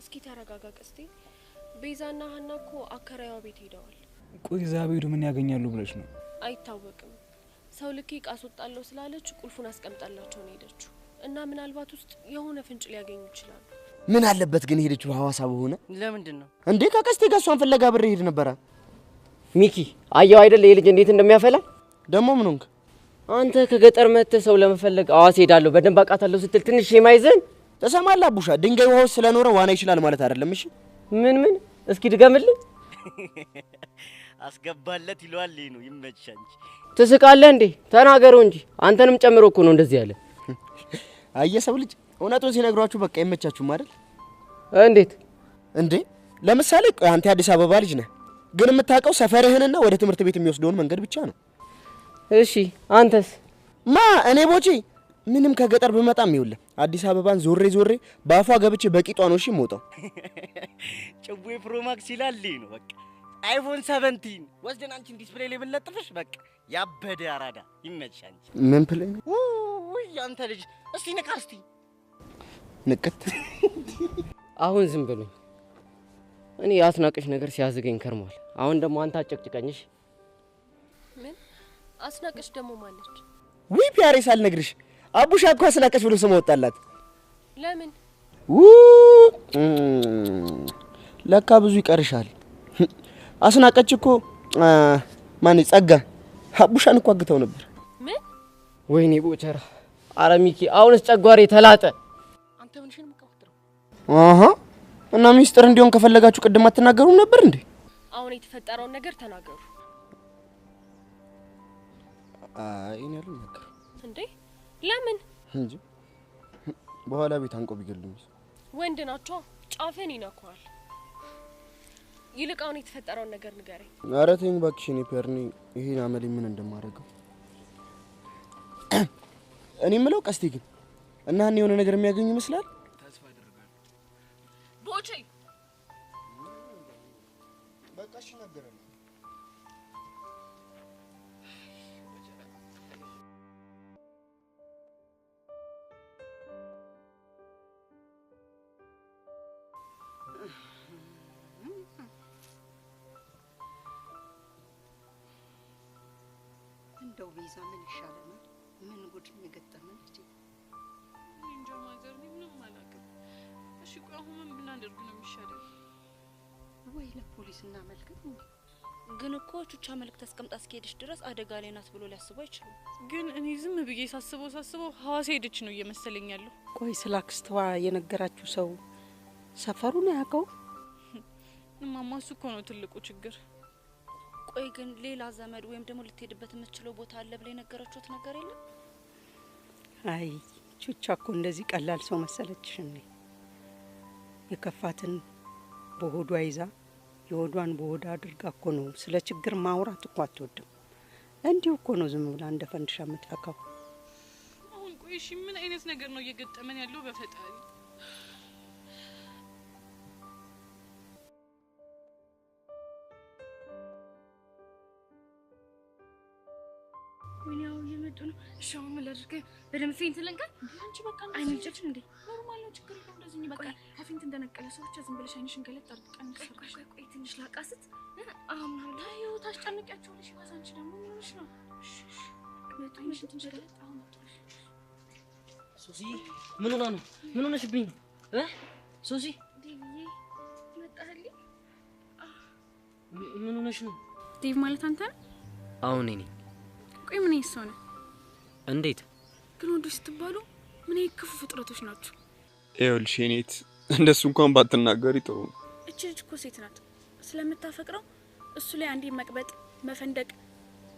እስኪ ተረጋጋ ቀስቴ። ቤዛና ሀና እኮ አከራይዋ ቤት ሄደዋል። ቆይ እዛ ሄዱ ምን ያገኛሉ ብለሽ ነው? አይታወቅም። ሰው ልክ ቃስወጣለሁ ስላለች ቁልፉን አስቀምጣላቸው ነው ሄደችው እና ምናልባት ውስጥ የሆነ ፍንጭ ሊያገኙ ይችላሉ። ምን አለበት ግን ሄደችው ሐዋሳ በሆነ? ለምንድን ነው እንዴ? ከቀስቴ ጋር እሷን ፍለጋ ብር ሄድ ነበር። ሚኪ አየው አይደል ይሄ ልጅ እንዴት እንደሚያፈላ? ደሞ ምን ሆንክ አንተ? ከገጠር መጥተህ ሰው ለመፈለግ ሐዋሳ ሄዳለሁ በደንብ አውቃታለሁ ስትል ትንሽ የማይዘን ተሰማላ? ቡሻ ድንጋይ ውሃ ውስጥ ስለኖረ ዋና ይችላል ማለት አይደለም። እሺ ምን እስኪ ድገምልኝ። አስገባለት ይሏል ነው። ይመችሽ እንጂ ትስቃለህ እንዴ? ተናገረው እንጂ አንተንም ጨምሮ እኮ ነው እንደዚህ ያለ። አየሰው ልጅ እውነቱን ሲነግሯችሁ በቃ ይመቻችሁም አይደል? እንዴት እንዴ? ለምሳሌ አንተ አዲስ አበባ ልጅ ነህ፣ ግን የምታውቀው ሰፈርህንና ወደ ትምህርት ቤት የሚወስደውን መንገድ ብቻ ነው። እሺ አንተስ? እኔ ቦቼ ምንም ከገጠር ብመጣም ይውልህ አዲስ አበባን ዞሬ ባፏ ገብቼ በቂጧ ነው እሺ የምወጣው። ጭቡዬ ፕሮማክስ ይላል ነው በቃ አይፎን 17 ወስደን አንቺን ዲስፕሌይ ላይ ብንለጥፍሽ በቃ ያበደ አራዳ ይመችሻል። ምን ፕሌይ ነው? ውይ አንተ ልጅ እስቲ ንቃ እስቲ ንቀት። አሁን ዝም ብሉኝ። እኔ ያስናቀሽ ነገር ሲያዝገኝ ከርሟል። አሁን ደግሞ አንተ አጨቅጭቀኝሽ። ምን አስናቀሽ ደግሞ ማለች? ውይ ፒያሬ ሳልነግርሽ አቡሻ እኮ አስናቀሽ ብሎ ስም ወጣላት። ለምን? ለካ ብዙ ይቀርሻል። አስናቀች እኮ ማን ጸጋ አቡሻን እኮ አግተው ነበር። ምን? ወይኔ ቦቸራ። ኧረ ሚኪ አሁንስ ጨጓሬ ተላጠ። አንተ ምን ሽን ምቀወጥረው? እና ሚስጥር እንዲሆን ከፈለጋችሁ ቅድም አትናገሩም ነበር እንዴ? አሁን የተፈጠረውን ነገር ተናገሩ። እኔ አልናገር እንዴ? ለምን? እንጂ በኋላ ቤት አንቆ ቢገልኝ ወንድ ናቸው ጫፈን ይነካዋል። ይልቅ አሁን የተፈጠረውን ነገር ንገረኝ። ኧረ ተይኝ እባክሽ። እኔ ፒያርኒ ይሄን አመሌ ምን እንደማደርገው እኔ የምለው ቀስቴ ግን እና እኔ የሆነ ነገር የሚያገኝ ይመስላል። ተስፋ አደርጋለሁ። ቦቼ በቃ እሺ ነገረኝ። እንደው ቤዛ ምን ይሻለናል? ምን ጉድ የገጠመን እንጂ እንጃ ማዘር፣ እኔ ምንም አላውቅም። እሺ ቆይ አሁን ምን ብናደርግ ነው የሚሻለው? ወይ ለፖሊስ እናመልክት እንዴ? ግን እኮ ቹቻ መልእክት አስቀምጣ እስከሄደች ድረስ አደጋ ላይ ናት ብሎ ሊያስቡ አይችሉም። ግን እኔ ዝም ብዬ ሳስበው ሐዋሳ ሄደች ነው እየመሰለኝ ያለው። ቆይ ስለ አክስቷ የነገራችሁ ሰው ሰፈሩን ያውቀው? እማማ እሱ እኮ ነው ትልቁ ችግር። ቆይ ግን ሌላ ዘመድ ወይም ደግሞ ልትሄድበት የምትችለው ቦታ አለ ብለ የነገራችሁት ነገር የለም? አይ ቹቻ እኮ እንደዚህ ቀላል ሰው መሰለችሽ እንዴ? የከፋትን በሆዷ ይዛ የሆዷን በሆዷ አድርጋ እኮ ነው ስለ ችግር ማውራት እኮ አትወድም። እንዲሁ እኮ ነው ዝም ብላ እንደ ፈንድሻ የምትፈካው። አሁን ቆይ እሺ ምን አይነት ነገር ነው እየገጠመን ያለው በፈጣሪ? ምን ያው የመጡ ነው። እሺ አሁን ምን ላድርግ? በደም ፌንት ልንቀል? አንቺ በቃ አይንጭጭ እንዴ? ኖርማል ነው፣ ችግር የለውም። እንደዚህ በቃ ከፌንት እንደነቀለ ሰው ብቻ ዝም ብለሽ አይንሽን ገለጥ አድርገን ቆይ ትንሽ ላቃስት። አሁን ታዩ ታስጨንቂያቸዋለሽ። አንቺ ደግሞ ምን ሆነሽ ነው? መጡ አይንሽን ትንሽ ገለጥ አሁን መጥቶሽ። ሶሲ ምን ሆና ነው? ምን ሆነሽብኝ? ሶሲ ዴቪዬ መጣህልኝ? ምን ሆነሽ ነው? ዴቭ ማለት አንተ ነህ? አሁን እኔ ቆይ ምን ይሰው ነው? እንዴት ግን ወንዶች ስትባሉ ምን ክፉ ፍጥረቶች ናቸው? ይኸውልሽ እኔት እንደሱ እንኳን ባትናገሪ ጥሩ ነው። እቺ ልጅ እኮ ሴት ናት። ስለምታፈቅረው እሱ ላይ አንዴ መቅበጥ መፈንደቅ፣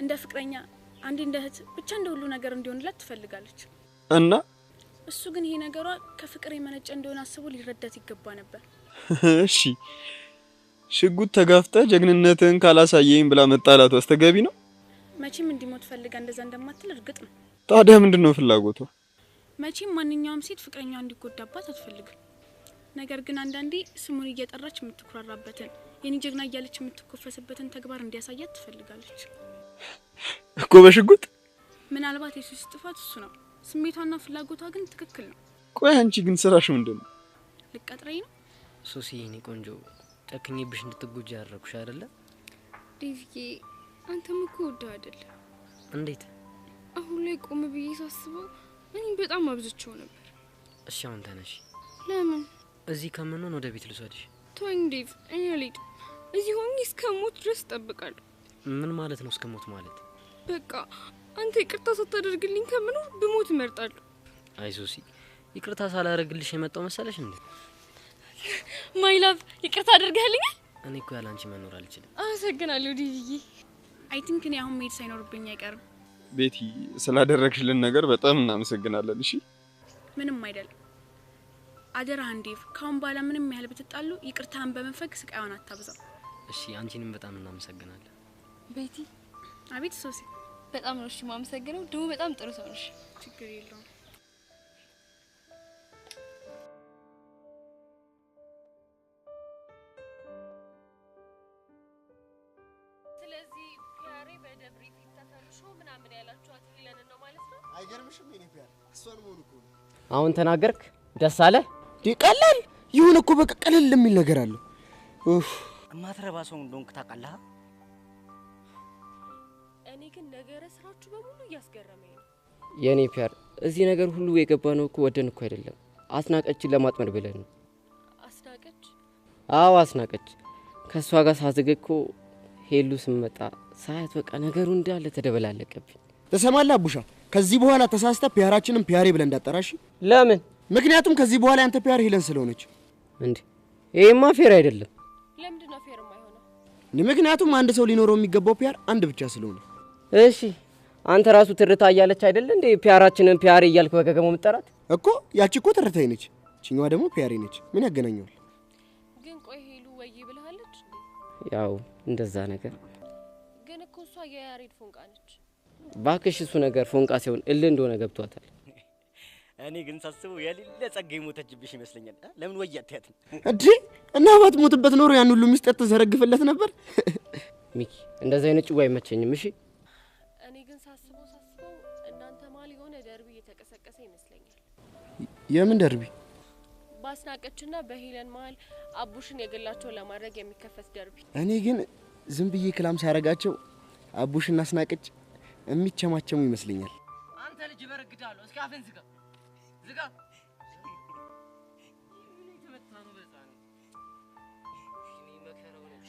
እንደ ፍቅረኛ አንዴ እንደ እህት ብቻ እንደ ሁሉ ነገር እንዲሆንላት ትፈልጋለች። እና እሱ ግን ይሄ ነገሯ ከፍቅር የመነጨ እንደሆነ አስቦ ሊረዳት ይገባ ነበር። እሺ ሽጉጥ ተጋፍተ ጀግንነትን ካላሳየኝ ብላ መጣላቱ አስተጋቢ ነው? መቼም እንዲሞት ፈልጋ እንደዛ እንደማትል እርግጥ ነው። ታዲያ ምንድነው ፍላጎቷ? መቼም ማንኛውም ሴት ፍቅረኛዋ እንዲጎዳባት አትፈልግም። ነገር ግን አንዳንዴ ስሙን እየጠራች የምትኩራራበትን የኔ ጀግና እያለች የምትኮፈስበትን ተግባር እንዲያሳያት ትፈልጋለች እኮ በሽጉጥ። ምናልባት የሱስ ጥፋት እሱ ነው። ስሜቷና ፍላጎቷ ግን ትክክል ነው። ቆይ አንቺ ግን ስራሽ ምንድነው? ልቀጥረኝ ነው? ሶሲ እኔ ቆንጆ ጨክኜብሽ እንድትጎጂ ያደረኩሽ አይደለ? ዴቪዬ አንተም እኮ ወደው አይደል? እንዴት? አሁን ላይ ቆም ብዬ ሳስበው እኔ በጣም አብዝቼው ነበር። እሺ አሁን ተነሽ። ለምን? እዚህ ከምንሆን ወደ ቤት ልውሰድሽ። ተወኝ ዴቭ፣ እኔ አልሄድም። እዚህ ሆኜ እስከ ሞት ድረስ እጠብቃለሁ። ምን ማለት ነው እስከ ሞት ማለት? በቃ አንተ ይቅርታ ሳታደርግልኝ ከምኖር ብሞት እመርጣለሁ። አይ ሶሲ ይቅርታ ሳላደርግልሽ የመጣው መሰለሽ እንዴ? ማይ ላቭ ይቅርታ አድርገህልኛል? እኔ እኮ ያለ አንቺ መኖር አልችልም። አመሰግናለሁ ዴቪዬ። አይ ቲንክ እኔ አሁን መሄድ ሳይኖርብኝ አይቀርም። ቤቲ ስላደረግሽልን ነገር በጣም እናመሰግናለን። እሺ ምንም አይደለም። አደራህን ዴቭ፣ ካሁን በኋላ ምንም ያህል ብትጣሉ ይቅርታን በመፈግ ስቃዩን አታብዛው። እሺ፣ አንቺንም በጣም እናመሰግናለን። ቤቲ። አቤት ሶሲ። በጣም ነው እሺ ማመሰግነው። ደግሞ በጣም ጥሩ ሰው ነሽ። ችግር የለውም። ስለዚህ ፒያሬ በደብሪ ፊት ተፈርሾ ምናምን ያላችኋት ሄለን ነው ማለት ነው? አይገርምሽም? የኔ ፒያር እሷን መሆኑ እኮ ነው። አሁን ተናገርክ? ደስ አለ? ቀላል ይሁን እኮ በቃ ቀለል የሚል ነገር አለ። ኡፍ እማትረባ ሰው እንደሆንክ ታውቃለህ። እኔ ግን ነገረ ስራችሁ በሙሉ እያስገረመኝ ነው። የኔ ፒያር እዚህ ነገር ሁሉ የገባነው እኮ ወደን እኮ አይደለም፣ አስናቀችን ለማጥመድ ብለን ነው። አስናቀች? አዎ አስናቀች። ከሷ ጋር ሳዝገኮ ሄሉ ስመጣ ሳያት በቃ ነገሩ እንዳለ ተደበላለቀብኝ። ተሰማላ አቡሻ፣ ከዚህ በኋላ ተሳስተ ፒያራችንን ፒያሬ ብለን እንዳጠራሽ። ለምን? ምክንያቱም ከዚህ በኋላ ያንተ ፒያር ሄለን ስለሆነች። እንዴ ይሄማ ፌር አይደለም። ለምንድን ነው ፌር የማይሆነው? ምክንያቱም አንድ ሰው ሊኖረው የሚገባው ፒያር አንድ ብቻ ስለሆነ። እሺ አንተ ራሱ ትርታ እያለች አይደል እንዴ ፒያራችንን ፒያሬ እያልክ በገገመው ምጠራት እኮ? ያቺ እኮ ትርታዬ ነች፣ እቺኛዋ ደግሞ ፒያሬ ነች። ምን ያገናኘዋል? ግን ቆይ ሄሉ ወይ ብለሃለች? ያው እንደዛ ነገር። ግን እኮ እሷ የያሬድ ፎንቃ ነች። ባክሽ እሱ ነገር ፎንቃ ሲሆን እንደሆነ ገብቷታል። እኔ ግን ሳስበው የሌለ ጸጋ ሞተችብሽ ይመስለኛል። ለምን ወይ አትያትም እንዴ? እና ባትሞትበት ኖሮ ያን ሁሉ ምስጢር ተዘረግፈለት ነበር። ሚኪ እንደዛ አይነት ጭው አይመቸኝም። እሺ እኔ ግን ሳስበው እናንተ ማል የሆነ ደርቢ እየተቀሰቀሰ ይመስለኛል። የምን ደርቢ? ባስናቀችና በሄለን መሀል አቡሽን የገላቸው ለማድረግ የሚከፈት ደርቢ። እኔ ግን ዝም ብዬ ክላም ሳረጋቸው አቡሽና አስናቀች የሚቸማቸሙ ይመስለኛል። አንተ ልጅ በረግዳለሁ። እስኪ አፍን ዝጋ ዝጋ። ምን ተመታ ነው በዛ ነው? እኔ መከራው ነች።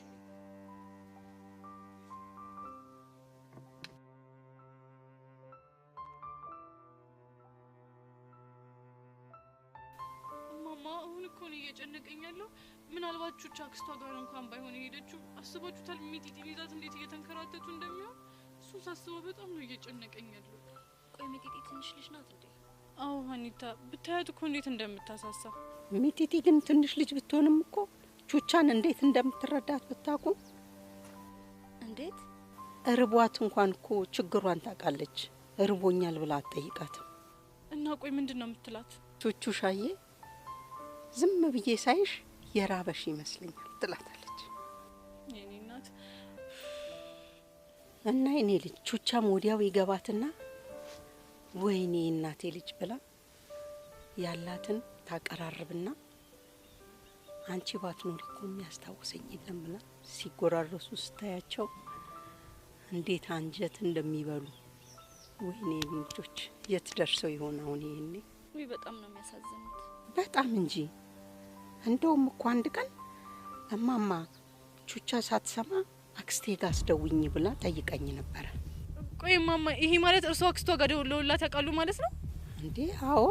ማማ አሁን እኮ ነው እየጨነቀኝ ያለው። ምናልባት ቹቻ አክስቷ ጋር እንኳን ባይሆን የሄደችው አስባችሁታል? ሚጢጢን ይዛት እንዴት እየተንከራተቱ እንደሚሆን እሱ ሳስበው በጣም ነው እየጨነቀኝ ያለው። ቆይ ሚጢጢ ትንሽ ልጅ ናት እንዴ? አዎ ሀኒታ፣ ብታያት እኮ እንዴት እንደምታሳሳ። ሚጢጢ ግን ትንሽ ልጅ ብትሆንም እኮ ቹቻን እንዴት እንደምትረዳት ብታውቁ። እንዴት? እርቧት እንኳን እኮ ችግሯን ታውቃለች። እርቦኛል ብላ አትጠይቃትም። እና ቆይ ምንድነው የምትላት? ቹቹ ሻዬ ዝም ብዬ ሳይሽ የራበሽ ይመስለኛል ትላታለች። የኔ እናት እና የኔ ልጅ ቹቻም ወዲያው ይገባትና ወይኔ እናቴ ልጅ ብላ ያላትን ታቀራርብና አንቺ ባትኖሪ እኮ የሚያስታውሰኝ የለም ብላ ሲጎራረሱ ስታያቸው እንዴት አንጀት እንደሚበሉ። ወይኔ ልጆች የት ደርሰው ይሆን አሁን ይሄኔ? ወይ በጣም ነው የሚያሳዝኑት። በጣም እንጂ። እንደውም እኮ አንድ ቀን እማማ ቹቻ ሳትሰማ አክስቴ ጋር አስደውኝ ብላ ጠይቀኝ ነበረ። ቆይ ማማ፣ ይሄ ማለት እርሷ አክስቷ ጋር ደውለውላት ያውቃሉ ማለት ነው እንዴ? አዎ።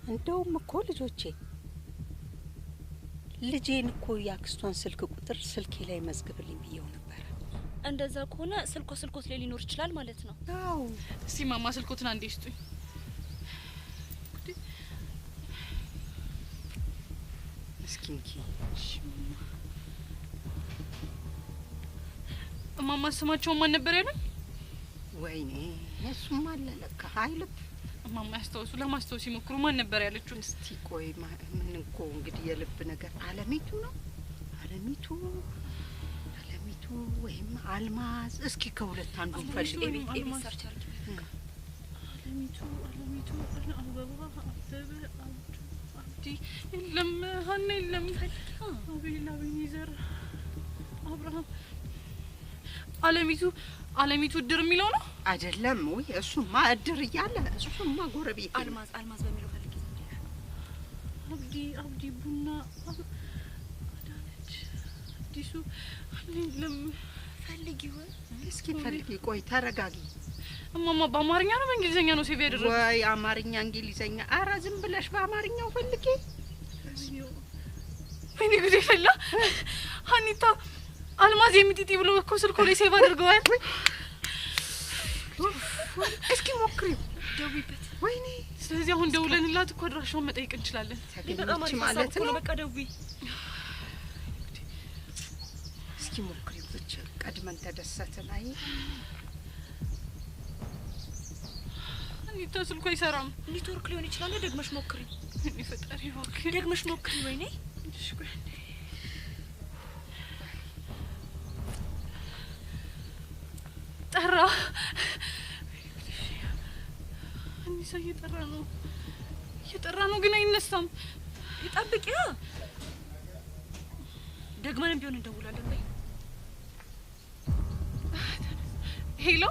እንደውም እኮ ልጆቼ ልጄን እኮ የአክስቷን ስልክ ቁጥር ስልኬ ላይ መዝግብልኝ ብየው ነበር። እንደዛ ከሆነ ስልኮት ላይ ሊኖር ይችላል ማለት ነው። አዎ። እስቲ ማማ ስልኮትን አንዴ ስጡኝ። እስኪንኪ ማማ ስማቸው ማን ነበር ያለው? ወይኔ እሱም አለ ለካ ኃይል። ማማ ያስታውሱ፣ ለማስታወስ ይሞክሩ። ማን ነበር ያለችው? እስቲ ቆይ ምን እኮ እንግዲህ የልብ ነገር አለሚቱ ነው። አለሚቱ ወይም አልማዝ። እስኪ ከሁለት አንዱን ፈልግ። ኤቢ ሰርች አድርጊ። አለሚቱ አበባ አበበ አብዲ የለም፣ ሀና የለም፣ አቤል አቤኔዘር አብርሃም። አለሚቱ እድር የሚለው ነው አይደለም ወይ? እሱማ እድር እያለ እሱማ ጎረቤት። አልማዝ በሚለው ፈልጊ። አብዲ ቡና አዳነች አዲሱ የለም። ፈልጊው እስኪ ፈልጊ። ቆይ ተረጋጊ እማማ። በአማርኛ ነው በእንግሊዘኛ ነው ሴቭ ያደረገው? ወይ አማርኛ እንግሊዘኛ። ኧረ ዝም ብለሽ በአማርኛው ፈልጊ። ወይኔ ጉዴ ፈላ። ሀኒታ አልማዝ የሚጢጢ ብሎ እኮ ስልኮ ላይ ሴቭ አድርገዋል። እስኪ ሞክሪው። ደውይበት። ወይኔ ስለዚህ አሁን ደውለንላት እኮ አድራሻውን መጠየቅ እንችላለን። ተገኘች ማለት ነው። በቃ ደውይ እስኪ ሞክሪው ብቻ ቀድመን ተደሰትን። አይ እንዴት ስልኩ አይሰራም? ኔትወርክ ሊሆን ይችላል። ደግመሽ ሞክሪ። እኔ ፈጣሪ እባክህ ደግመሽ ሞክሪ። ወይኔ እሺ ቆይ ጠራ። አኒሳ እየጠራ ነው ግን አይነሳም። ይጠብቂያ። ደግመንም ቢሆን እንደውላለን። በይ ሄሎ